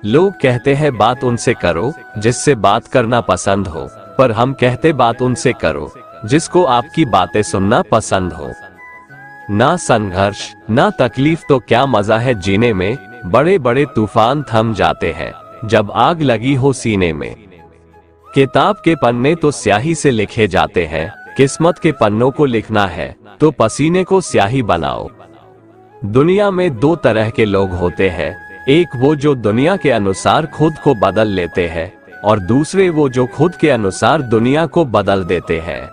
लोग कहते हैं बात उनसे करो जिससे बात करना पसंद हो, पर हम कहते बात उनसे करो जिसको आपकी बातें सुनना पसंद हो। ना संघर्ष, ना तकलीफ तो क्या मजा है जीने में। बड़े बड़े तूफान थम जाते हैं जब आग लगी हो सीने में। किताब के पन्ने तो स्याही से लिखे जाते हैं, किस्मत के पन्नों को लिखना है तो पसीने को स्याही बनाओ। दुनिया में 2 तरह के लोग होते हैं, एक वो जो दुनिया के अनुसार खुद को बदल लेते हैं, और दूसरे वो जो खुद के अनुसार दुनिया को बदल देते हैं।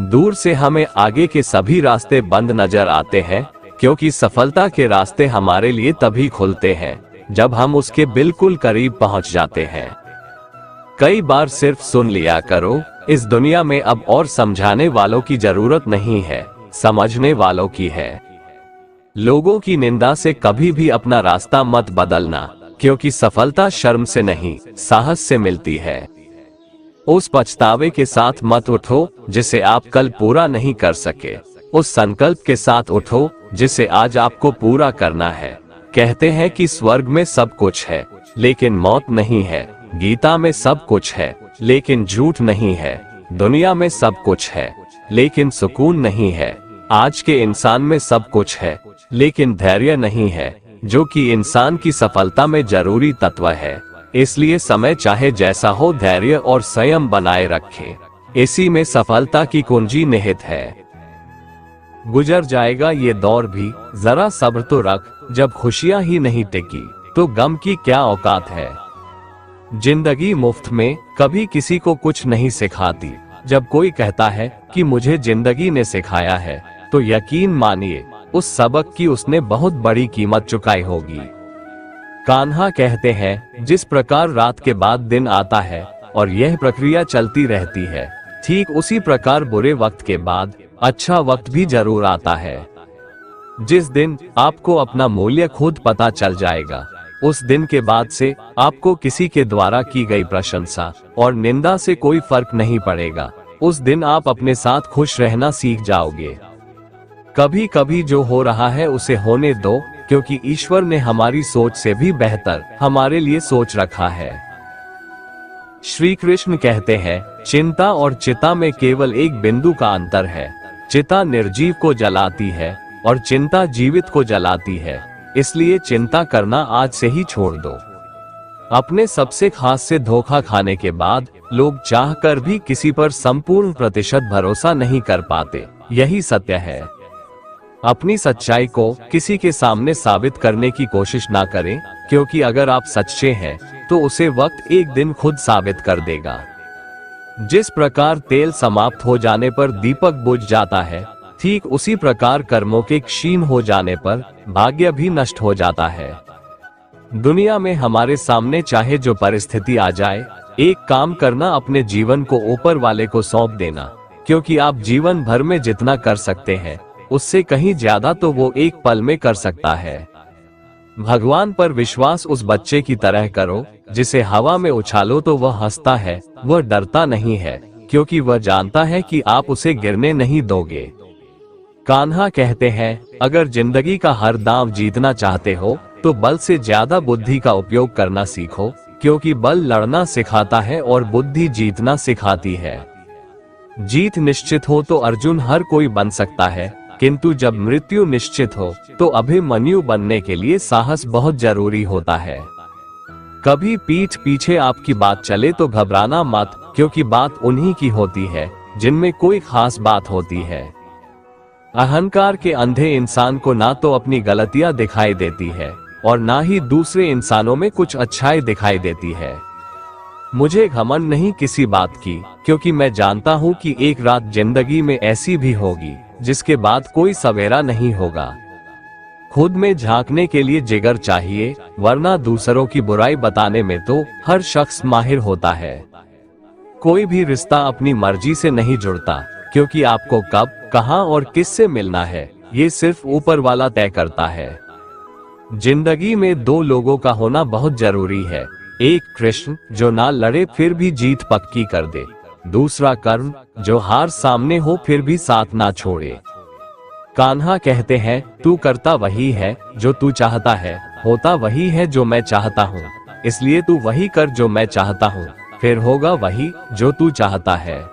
दूर से हमें आगे के सभी रास्ते बंद नजर आते हैं, क्योंकि सफलता के रास्ते हमारे लिए तभी खुलते हैं जब हम उसके बिल्कुल करीब पहुंच जाते हैं। कई बार सिर्फ सुन लिया करो, इस दुनिया में अब और समझाने वालों की जरूरत नहीं है, समझने वालों की है। लोगों की निंदा से कभी भी अपना रास्ता मत बदलना, क्योंकि सफलता शर्म से नहीं, साहस से मिलती है। उस पछतावे के साथ मत उठो जिसे आप कल पूरा नहीं कर सके, उस संकल्प के साथ उठो जिसे आज आपको पूरा करना है। कहते हैं कि स्वर्ग में सब कुछ है लेकिन मौत नहीं है, गीता में सब कुछ है लेकिन झूठ नहीं है, दुनिया में सब कुछ है लेकिन सुकून नहीं है, आज के इंसान में सब कुछ है लेकिन धैर्य नहीं है, जो कि इंसान की सफलता में जरूरी तत्व है। इसलिए समय चाहे जैसा हो, धैर्य और संयम बनाए रखें, इसी में सफलता की कुंजी निहित है। गुजर जाएगा ये दौर भी, जरा सब्र तो रख, जब खुशियां ही नहीं टिकी तो गम की क्या औकात है। जिंदगी मुफ्त में कभी किसी को कुछ नहीं सिखाती। जब कोई कहता है कि मुझे जिंदगी ने सिखाया है, तो यकीन मानिए उस सबक की उसने बहुत बड़ी कीमत चुकाई होगी। कान्हा कहते हैं, जिस प्रकार रात के बाद दिन आता है और यह प्रक्रिया चलती रहती है, ठीक उसी प्रकार बुरे वक्त के बाद अच्छा वक्त भी जरूर आता है। जिस दिन आपको अपना मूल्य खुद पता चल जाएगा, उस दिन के बाद से आपको किसी के द्वारा की गई प्रशंसा और निंदा से कोई फर्क नहीं पड़ेगा। उस दिन आप अपने साथ खुश रहना सीख जाओगे। कभी कभी जो हो रहा है उसे होने दो, क्योंकि ईश्वर ने हमारी सोच से भी बेहतर हमारे लिए सोच रखा है। श्री कृष्ण कहते हैं, चिंता और चिता में केवल एक बिंदु का अंतर है। चिता निर्जीव को जलाती है और चिंता जीवित को जलाती है। इसलिए चिंता करना आज से ही छोड़ दो। अपने सबसे खास से धोखा खाने के बाद लोग चाहकर भी किसी पर संपूर्ण प्रतिशत भरोसा नहीं कर पाते। यही सत्य है। अपनी सच्चाई को किसी के सामने साबित करने की कोशिश ना करें, क्योंकि अगर आप सच्चे हैं तो उसे वक्त एक दिन खुद साबित कर देगा। जिस प्रकार तेल समाप्त हो जाने पर दीपक बुझ जाता है, ठीक उसी प्रकार कर्मों के क्षीण हो जाने पर भाग्य भी नष्ट हो जाता है। दुनिया में हमारे सामने चाहे जो परिस्थिति आ जाए, एक काम करना, अपने जीवन को ऊपर वाले को सौंप देना, क्योंकि आप जीवन भर में जितना कर सकते हैं उससे कहीं ज्यादा तो वो एक पल में कर सकता है। भगवान पर विश्वास उस बच्चे की तरह करो जिसे हवा में उछालो तो वह हंसता है, वह डरता नहीं है, क्योंकि वह जानता है कि आप उसे गिरने नहीं दोगे। कान्हा कहते हैं, अगर जिंदगी का हर दांव जीतना चाहते हो तो बल से ज्यादा बुद्धि का उपयोग करना सीखो, क्योंकि बल लड़ना सिखाता है और बुद्धि जीतना सिखाती है। जीत निश्चित हो तो अर्जुन हर कोई बन सकता है, किंतु जब मृत्यु निश्चित हो तो अभिमन्यु बनने के लिए साहस बहुत जरूरी होता है। कभी पीठ पीछे आपकी बात चले तो घबराना मत, क्योंकि बात उन्हीं की होती है जिनमें कोई खास बात होती है। अहंकार के अंधे इंसान को ना तो अपनी गलतियां दिखाई देती है और ना ही दूसरे इंसानों में कुछ अच्छाई दिखाई देती है। मुझे घमंड नहीं किसी बात की, क्योंकि मैं जानता हूँ कि एक रात जिंदगी में ऐसी भी होगी जिसके बाद कोई सवेरा नहीं होगा। खुद में झांकने के लिए जिगर चाहिए, वरना दूसरों की बुराई बताने में तो हर शख्स माहिर होता है। कोई भी रिश्ता अपनी मर्जी से नहीं जुड़ता, क्योंकि आपको कब, कहां और किससे मिलना है ये सिर्फ ऊपर वाला तय करता है। जिंदगी में दो लोगों का होना बहुत जरूरी है, एक कृष्ण जो ना लड़े फिर भी जीत पक्की कर दे, दूसरा कर्ण जो हार सामने हो फिर भी साथ ना छोड़े। कान्हा कहते हैं, तू करता वही है जो तू चाहता है, होता वही है जो मैं चाहता हूँ, इसलिए तू वही कर जो मैं चाहता हूँ, फिर होगा वही जो तू चाहता है।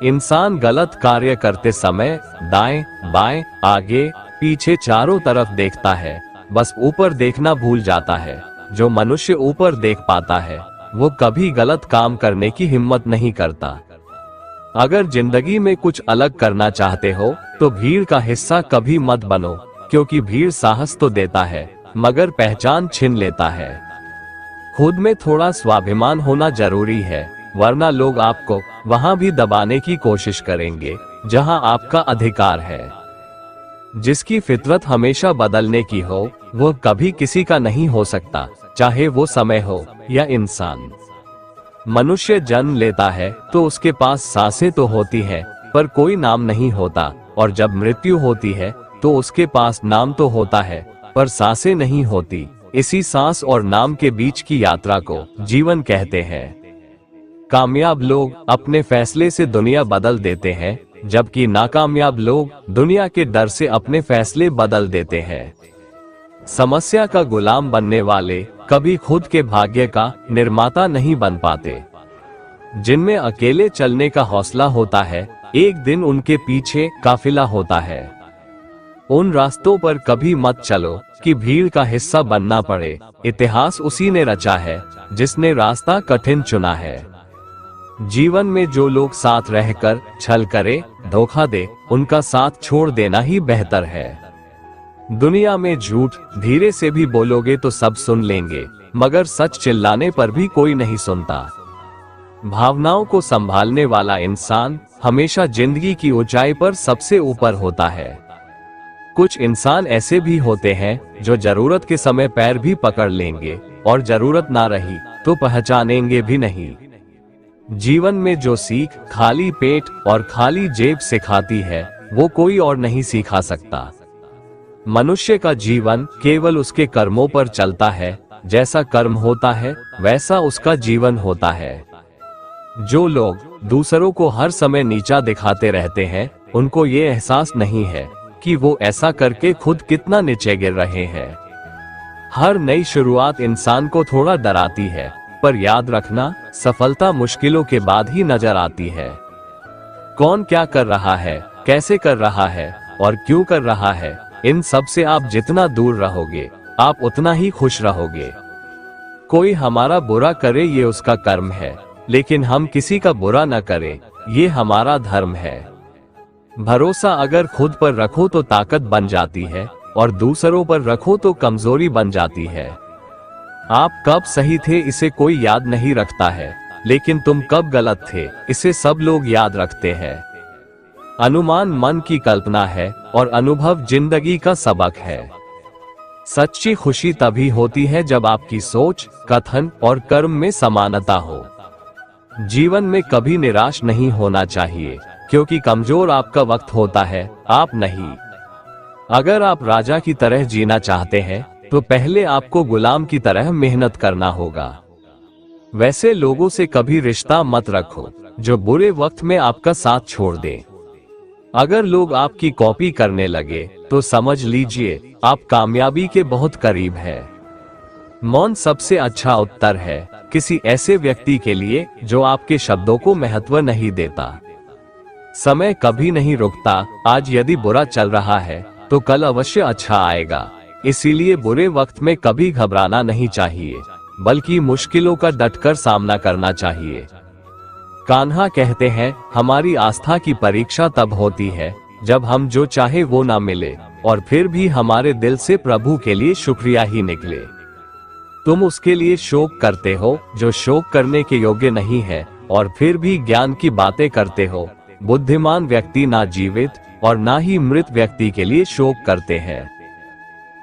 इंसान गलत कार्य करते समय दाएं, बाएं, आगे, पीछे चारों तरफ देखता है, बस ऊपर देखना भूल जाता है। जो मनुष्य ऊपर देख पाता है वो कभी गलत काम करने की हिम्मत नहीं करता। अगर जिंदगी में कुछ अलग करना चाहते हो तो भीड़ का हिस्सा कभी मत बनो, क्योंकि भीड़ साहस तो देता है मगर पहचान छीन लेता है। खुद में थोड़ा स्वाभिमान होना जरूरी है, वरना लोग आपको वहां भी दबाने की कोशिश करेंगे जहां आपका अधिकार है। जिसकी फितरत हमेशा बदलने की हो वह कभी किसी का नहीं हो सकता, चाहे वो समय हो या इंसान। मनुष्य जन्म लेता है तो उसके पास सांसें तो होती है पर कोई नाम नहीं होता, और जब मृत्यु होती है तो उसके पास नाम तो होता है पर सांसें नहीं होती। इसी सांस और नाम के बीच की यात्रा को जीवन कहते हैं। कामयाब लोग अपने फैसले से दुनिया बदल देते हैं, जबकि नाकामयाब लोग दुनिया के डर से अपने फैसले बदल देते हैं। समस्या का गुलाम बनने वाले कभी खुद के भाग्य का निर्माता नहीं बन पाते। जिनमें अकेले चलने का हौसला होता है, एक दिन उनके पीछे काफिला होता है। उन रास्तों पर कभी मत चलो कि भीड़ का हिस्सा बनना पड़े। इतिहास उसी ने रचा है जिसने रास्ता कठिन चुना है। जीवन में जो लोग साथ रहकर छल करे, धोखा दे, उनका साथ छोड़ देना ही बेहतर है। दुनिया में झूठ धीरे से भी बोलोगे तो सब सुन लेंगे, मगर सच चिल्लाने पर भी कोई नहीं सुनता। भावनाओं को संभालने वाला इंसान हमेशा जिंदगी की ऊंचाई पर सबसे ऊपर होता है। कुछ इंसान ऐसे भी होते हैं जो जरूरत के समय पैर भी पकड़ लेंगे और जरूरत ना रही तो पहचानेंगे भी नहीं। जीवन में जो सीख खाली पेट और खाली जेब सिखाती है वो कोई और नहीं सिखा सकता। मनुष्य का जीवन केवल उसके कर्मों पर चलता है, जैसा कर्म होता है वैसा उसका जीवन होता है। जो लोग दूसरों को हर समय नीचा दिखाते रहते हैं, उनको ये एहसास नहीं है कि वो ऐसा करके खुद कितना नीचे गिर रहे हैं। हर नई शुरुआत इंसान को थोड़ा डराती है, पर याद रखना सफलता मुश्किलों के बाद ही नजर आती है। कौन क्या कर रहा है, कैसे कर रहा है और क्यों कर रहा है, इन सब से आप जितना दूर रहोगे आप उतना ही खुश रहोगे। कोई हमारा बुरा करे ये उसका कर्म है, लेकिन हम किसी का बुरा न करें ये हमारा धर्म है। भरोसा अगर खुद पर रखो तो ताकत बन जाती है और दूसरों पर रखो तो कमजोरी बन जाती है। आप कब सही थे इसे कोई याद नहीं रखता है, लेकिन तुम कब गलत थे इसे सब लोग याद रखते हैं। अनुमान मन की कल्पना है और अनुभव जिंदगी का सबक है। सच्ची खुशी तभी होती है जब आपकी सोच, कथन और कर्म में समानता हो। जीवन में कभी निराश नहीं होना चाहिए, क्योंकि कमजोर आपका वक्त होता है, आप नहीं। अगर आप राजा की तरह जीना चाहते हैं तो पहले आपको गुलाम की तरह मेहनत करना होगा। वैसे लोगों से कभी रिश्ता मत रखो जो बुरे वक्त में आपका साथ छोड़ दे। अगर लोग आपकी कॉपी करने लगे तो समझ लीजिए आप कामयाबी के बहुत करीब है। मौन सबसे अच्छा उत्तर है किसी ऐसे व्यक्ति के लिए जो आपके शब्दों को महत्व नहीं देता। समय कभी नहीं रुकता, आज यदि बुरा चल रहा है तो कल अवश्य अच्छा आएगा। इसीलिए बुरे वक्त में कभी घबराना नहीं चाहिए, बल्कि मुश्किलों का डटकर सामना करना चाहिए। कान्हा कहते हैं, हमारी आस्था की परीक्षा तब होती है जब हम जो चाहे वो ना मिले और फिर भी हमारे दिल से प्रभु के लिए शुक्रिया ही निकले। तुम उसके लिए शोक करते हो जो शोक करने के योग्य नहीं है और फिर भी ज्ञान की बातें करते हो। बुद्धिमान व्यक्ति ना जीवित और ना ही मृत व्यक्ति के लिए शोक करते हैं।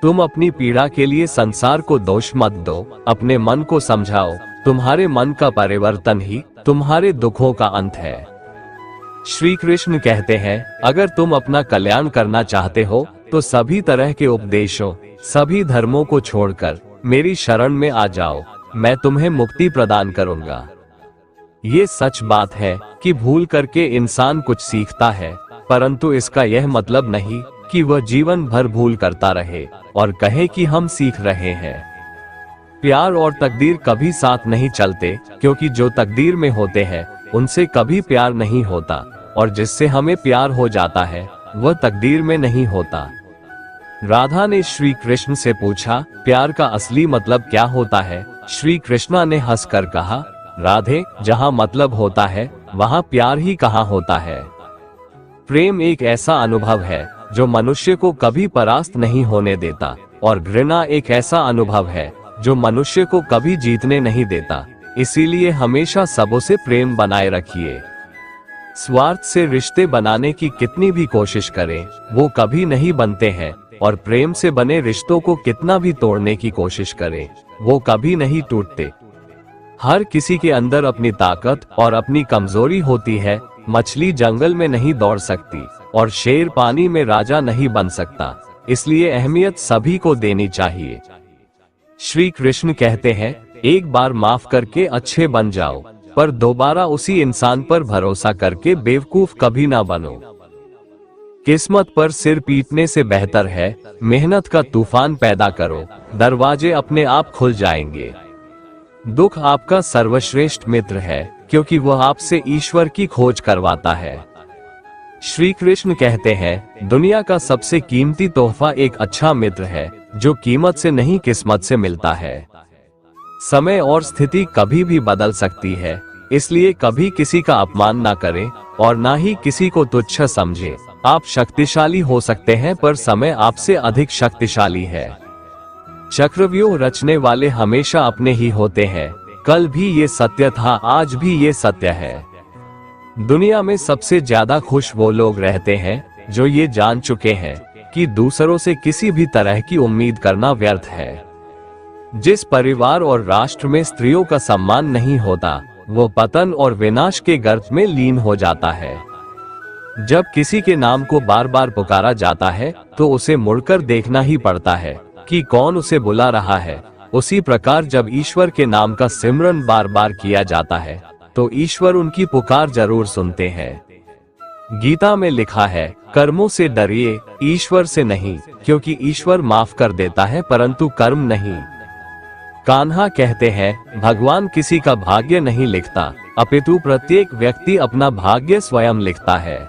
तुम अपनी पीड़ा के लिए संसार को दोष मत दो, अपने मन को समझाओ। तुम्हारे मन का परिवर्तन ही तुम्हारे दुखों का अंत है। श्री कृष्ण कहते हैं, अगर तुम अपना कल्याण करना चाहते हो तो सभी तरह के उपदेशों, सभी धर्मों को छोड़कर मेरी शरण में आ जाओ, मैं तुम्हें मुक्ति प्रदान करूंगा। ये सच बात है कि भूल करके इंसान कुछ सीखता है, परंतु इसका यह मतलब नहीं कि वह जीवन भर भूल करता रहे और कहे कि हम सीख रहे हैं। प्यार और तकदीर कभी साथ नहीं चलते, क्योंकि जो तकदीर में होते हैं उनसे कभी प्यार नहीं होता और जिससे हमें प्यार हो जाता है वह तकदीर में नहीं होता। राधा ने श्री कृष्ण से पूछा, प्यार का असली मतलब क्या होता है? श्री कृष्णा ने हंसकर कहा, राधे, जहाँ मतलब होता है वहाँ प्यार ही कहाँ होता है। प्रेम एक ऐसा अनुभव है जो मनुष्य को कभी परास्त नहीं होने देता और घृणा एक ऐसा अनुभव है जो मनुष्य को कभी जीतने नहीं देता। इसीलिए हमेशा सबों से प्रेम बनाए रखिए। स्वार्थ से रिश्ते बनाने की कितनी भी कोशिश करें वो कभी नहीं बनते हैं और प्रेम से बने रिश्तों को कितना भी तोड़ने की कोशिश करें वो कभी नहीं टूटते। हर किसी के अंदर अपनी ताकत और अपनी कमजोरी होती है। मछली जंगल में नहीं दौड़ सकती और शेर पानी में राजा नहीं बन सकता, इसलिए अहमियत सभी को देनी चाहिए। श्री कृष्ण कहते हैं, एक बार माफ करके अच्छे बन जाओ, पर दोबारा उसी इंसान पर भरोसा करके बेवकूफ कभी ना बनो। किस्मत पर सिर पीटने से बेहतर है मेहनत का तूफान पैदा करो, दरवाजे अपने आप खुल जाएंगे। दुख आपका सर्वश्रेष्ठ मित्र है, क्योंकि वह आपसे ईश्वर की खोज करवाता है। श्री कृष्ण कहते हैं, दुनिया का सबसे कीमती तोहफा एक अच्छा मित्र है जो कीमत से नहीं किस्मत से मिलता है। समय और स्थिति कभी भी बदल सकती है, इसलिए कभी किसी का अपमान ना करें और ना ही किसी को तुच्छ समझें। आप शक्तिशाली हो सकते हैं पर समय आपसे अधिक शक्तिशाली है। चक्रव्यूह रचने वाले हमेशा अपने ही होते हैं। कल भी ये सत्य था, आज भी ये सत्य है। दुनिया में सबसे ज्यादा खुश वो लोग रहते हैं जो ये जान चुके हैं कि दूसरों से किसी भी तरह की उम्मीद करना व्यर्थ है। जिस परिवार और राष्ट्र में स्त्रियों का सम्मान नहीं होता वो पतन और विनाश के गर्त में लीन हो जाता है। जब किसी के नाम को बार बार पुकारा जाता है तो उसे मुड़कर देखना ही पड़ता है कि कौन उसे बुला रहा है। उसी प्रकार जब ईश्वर के नाम का सिमरन बार बार किया जाता है तो ईश्वर उनकी पुकार जरूर सुनते हैं। गीता में लिखा है, कर्मों से डरिए, ईश्वर से नहीं, क्योंकि ईश्वर माफ कर देता है परंतु कर्म नहीं। कान्हा कहते हैं, भगवान किसी का भाग्य नहीं लिखता, अपितु प्रत्येक व्यक्ति अपना भाग्य स्वयं लिखता है।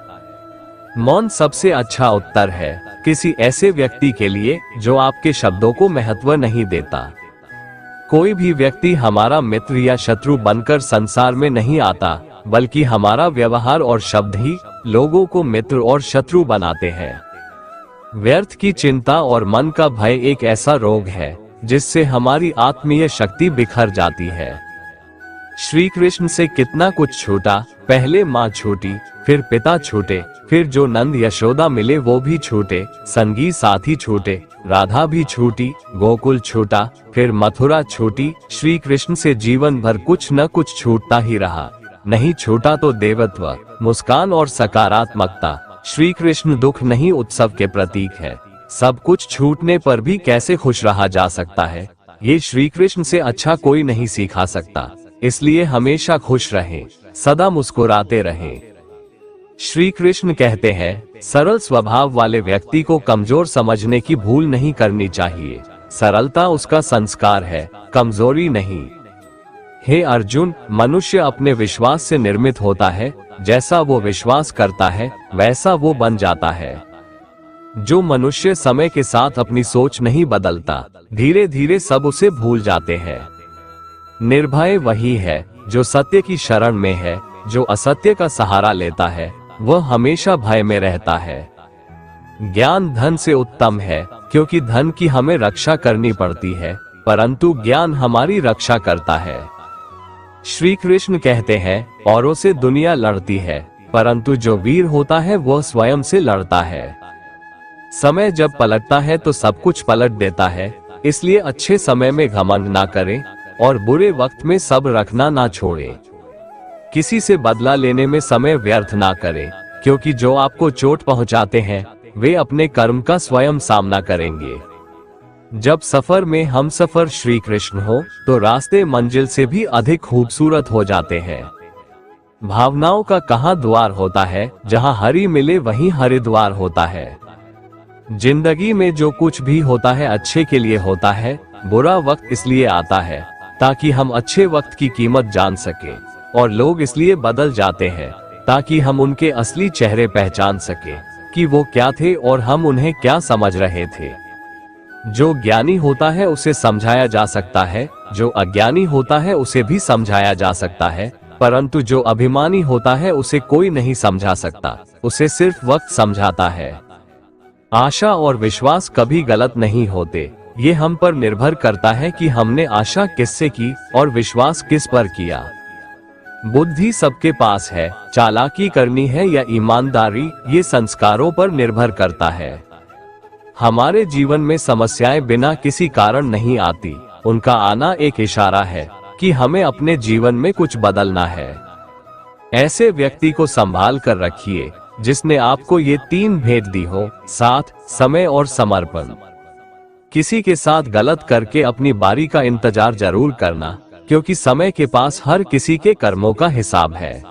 मौन सबसे अच्छा उत्तर है किसी ऐसे व्यक्ति के लिए जो आपके शब्दों को महत्व नहीं देता। कोई भी व्यक्ति हमारा मित्र या शत्रु बनकर संसार में नहीं आता, बल्कि हमारा व्यवहार और शब्द ही लोगों को मित्र और शत्रु बनाते हैं। व्यर्थ की चिंता और मन का भय एक ऐसा रोग है जिससे हमारी आत्मीय शक्ति बिखर जाती है। श्री कृष्ण से कितना कुछ छूटा। पहले माँ छूटी, फिर पिता छूटे, फिर जो नंद यशोदा मिले वो भी छूटे, संगी साथी छूटे, राधा भी छूटी, गोकुल छूटा, फिर मथुरा छूटी। श्री कृष्ण से जीवन भर कुछ न कुछ छूटता ही रहा। नहीं छूटा तो देवत्व, मुस्कान और सकारात्मकता। श्री कृष्ण दुख नहीं उत्सव के प्रतीक है। सब कुछ छूटने पर भी कैसे खुश रहा जा सकता है, ये श्री कृष्ण से अच्छा कोई नहीं सिखा सकता। इसलिए हमेशा खुश रहें, सदा मुस्कुराते रहें। श्री कृष्ण कहते हैं, सरल स्वभाव वाले व्यक्ति को कमजोर समझने की भूल नहीं करनी चाहिए। सरलता उसका संस्कार है, कमजोरी नहीं। हे अर्जुन, मनुष्य अपने विश्वास से निर्मित होता है। जैसा वो विश्वास करता है वैसा वो बन जाता है। जो मनुष्य समय के साथ अपनी सोच नहीं बदलता, धीरे धीरे सब उसे भूल जाते हैं। निर्भय वही है जो सत्य की शरण में है। जो असत्य का सहारा लेता है वह हमेशा भय में रहता है। ज्ञान धन से उत्तम है, क्योंकि धन की हमें रक्षा करनी पड़ती है, परंतु ज्ञान हमारी रक्षा करता है। श्री कृष्ण कहते हैं, औरों से दुनिया लड़ती है, परंतु जो वीर होता है वह स्वयं से लड़ता है। समय जब पलटता है तो सब कुछ पलट देता है। इसलिए अच्छे समय में घमंड ना करें और बुरे वक्त में सब्र रखना ना छोड़ें। किसी से बदला लेने में समय व्यर्थ ना करें, क्योंकि जो आपको चोट पहुंचाते हैं वे अपने कर्म का स्वयं सामना करेंगे। जब सफर में हम सफर श्री कृष्ण हो तो रास्ते मंजिल से भी अधिक खूबसूरत हो जाते हैं। भावनाओं का कहाँ द्वार होता है, जहाँ हरि मिले वहीं हरिद्वार होता है। जिंदगी में जो कुछ भी होता है अच्छे के लिए होता है। बुरा वक्त इसलिए आता है ताकि हम अच्छे वक्त की कीमत जान सके, और लोग इसलिए बदल जाते हैं ताकि हम उनके असली चेहरे पहचान सके कि वो क्या थे और हम उन्हें क्या समझ रहे थे। जो ज्ञानी होता है उसे समझाया जा सकता है, जो अज्ञानी होता है उसे भी समझाया जा सकता है, परंतु जो अभिमानी होता है उसे कोई नहीं समझा सकता, उसे सिर्फ वक्त समझाता है। आशा और विश्वास कभी गलत नहीं होते। ये हम पर निर्भर करता है कि हमने आशा किससे की और विश्वास किस पर किया। बुद्धि सबके पास है, चालाकी करनी है या ईमानदारी, ये संस्कारों पर निर्भर करता है। हमारे जीवन में समस्याएं बिना किसी कारण नहीं आती, उनका आना एक इशारा है कि हमें अपने जीवन में कुछ बदलना है। ऐसे व्यक्ति को संभाल कर रखिए जिसने आपको ये 3 भेद दी हो, साथ, समय और समर्पण। किसी के साथ गलत करके अपनी बारी का इंतजार जरूर करना, क्योंकि समय के पास हर किसी के कर्मों का हिसाब है।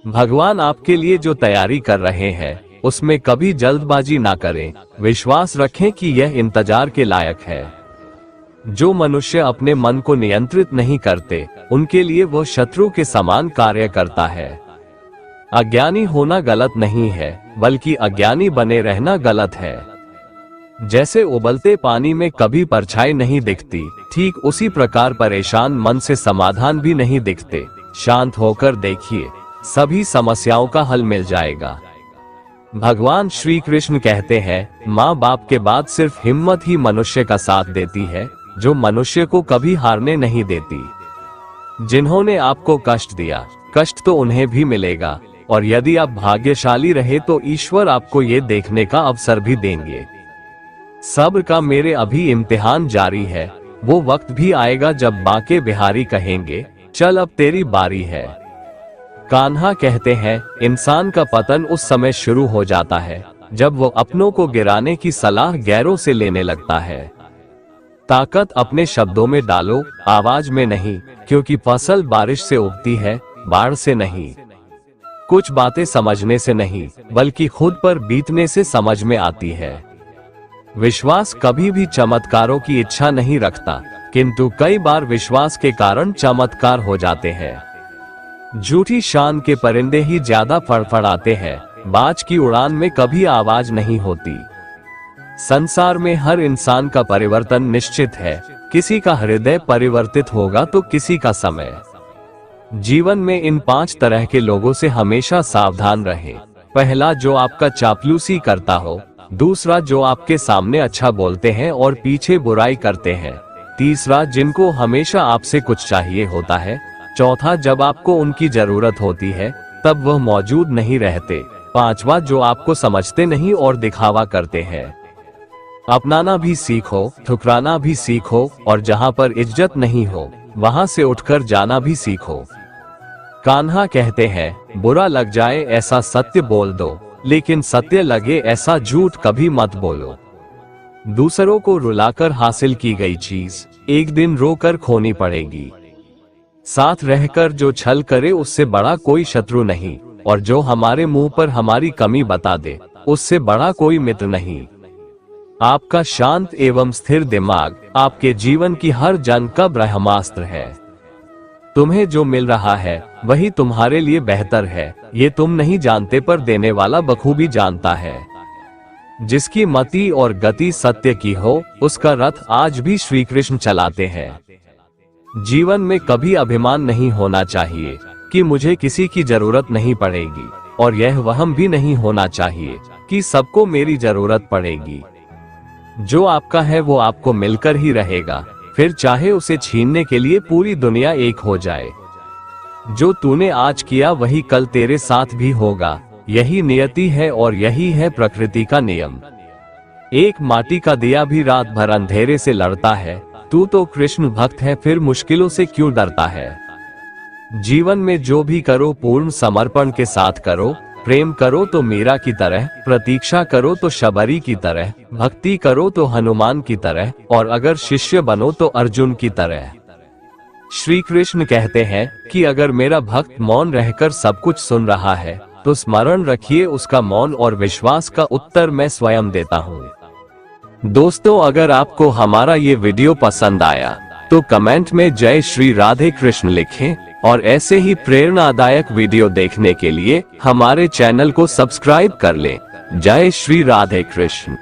भगवान आपके लिए जो तैयारी कर रहे हैं उसमें कभी जल्दबाजी ना करें। विश्वास रखें कि यह इंतजार के लायक है। जो मनुष्य अपने मन को नियंत्रित नहीं करते उनके लिए वह शत्रु के समान कार्य करता है। अज्ञानी होना गलत नहीं है, बल्कि अज्ञानी बने रहना गलत है। जैसे उबलते पानी में कभी परछाई नहीं दिखती, ठीक उसी प्रकार परेशान मन से समाधान भी नहीं दिखते। शांत होकर देखिए, सभी समस्याओं का हल मिल जाएगा। भगवान श्री कृष्ण कहते हैं, माँ बाप के बाद सिर्फ हिम्मत ही मनुष्य का साथ देती है, जो मनुष्य को कभी हारने नहीं देती। जिन्होंने आपको कष्ट दिया, कष्ट तो उन्हें भी मिलेगा, और यदि आप भाग्यशाली रहे तो ईश्वर आपको ये देखने का अवसर भी देंगे। सब्र का मेरे अभी इम्तिहान जारी है। वो वक्त भी आएगा जब बांके बिहारी कहेंगे, चल अब तेरी बारी है। कान्हा कहते हैं, इंसान का पतन उस समय शुरू हो जाता है जब वो अपनों को गिराने की सलाह गैरों से लेने लगता है। ताकत अपने शब्दों में डालो, आवाज में नहीं, क्योंकि फसल बारिश से उगती है, बाढ़ से नहीं। कुछ बातें समझने से नहीं, बल्कि खुद पर बीतने से समझ में आती है। विश्वास कभी भी चमत्कारों की इच्छा नहीं रखता, किंतु कई बार विश्वास के कारण चमत्कार हो जाते हैं। झूठी शान के परिंदे ही ज्यादा फड़फड़ाते हैं, बाज की उड़ान में कभी आवाज नहीं होती। संसार में हर इंसान का परिवर्तन निश्चित है, किसी का हृदय परिवर्तित होगा तो किसी का समय। जीवन में इन 5 तरह के लोगों से हमेशा सावधान रहें। पहला, जो आपका चापलूसी करता हो। दूसरा, जो आपके सामने अच्छा बोलते हैं और पीछे बुराई करते हैं। तीसरा, जिनको हमेशा आपसे कुछ चाहिए होता है। चौथा, जब आपको उनकी जरूरत होती है तब वह मौजूद नहीं रहते। पांचवा, जो आपको समझते नहीं और दिखावा करते हैं। अपनाना भी सीखो, ठुकराना भी सीखो, और जहां पर इज्जत नहीं हो वहां से उठकर जाना भी सीखो। कान्हा कहते हैं, बुरा लग जाए ऐसा सत्य बोल दो, लेकिन सत्य लगे ऐसा झूठ कभी मत बोलो। दूसरों को रुलाकर हासिल की गई चीज एक दिन रोकर खोनी पड़ेगी। साथ रहकर जो छल करे उससे बड़ा कोई शत्रु नहीं, और जो हमारे मुंह पर हमारी कमी बता दे उससे बड़ा कोई मित्र नहीं। आपका शांत एवं स्थिर दिमाग आपके जीवन की हर जंग का ब्रह्मास्त्र है। तुम्हें जो मिल रहा है वही तुम्हारे लिए बेहतर है, ये तुम नहीं जानते पर देने वाला बखूबी जानता है। जिसकी मति और गति सत्य की हो उसका रथ आज भी श्री कृष्ण चलाते हैं। जीवन में कभी अभिमान नहीं होना चाहिए कि मुझे किसी की जरूरत नहीं पड़ेगी, और यह वहम भी नहीं होना चाहिए कि सबको मेरी जरूरत पड़ेगी। जो आपका है वो आपको मिलकर ही रहेगा, फिर चाहे उसे छीनने के लिए पूरी दुनिया एक हो जाए। जो तूने आज किया वही कल तेरे साथ भी होगा, यही नियति है और यही है प्रकृति का नियम। एक माटी का दिया भी रात भर अंधेरे से लड़ता है। तू तो कृष्ण भक्त है, फिर मुश्किलों से क्यों डरता है। जीवन में जो भी करो पूर्ण समर्पण के साथ करो। प्रेम करो तो मीरा की तरह, प्रतीक्षा करो तो शबरी की तरह, भक्ति करो तो हनुमान की तरह, और अगर शिष्य बनो तो अर्जुन की तरह। श्री कृष्ण कहते हैं कि अगर मेरा भक्त मौन रहकर सब कुछ सुन रहा है तो स्मरण रखिए उसका मौन और विश्वास का उत्तर मैं स्वयं देता हूँ। दोस्तों, अगर आपको हमारा ये वीडियो पसंद आया तो कमेंट में जय श्री राधे कृष्ण लिखें, और ऐसे ही प्रेरणादायक वीडियो देखने के लिए हमारे चैनल को सब्सक्राइब कर लें। जय श्री राधे कृष्ण।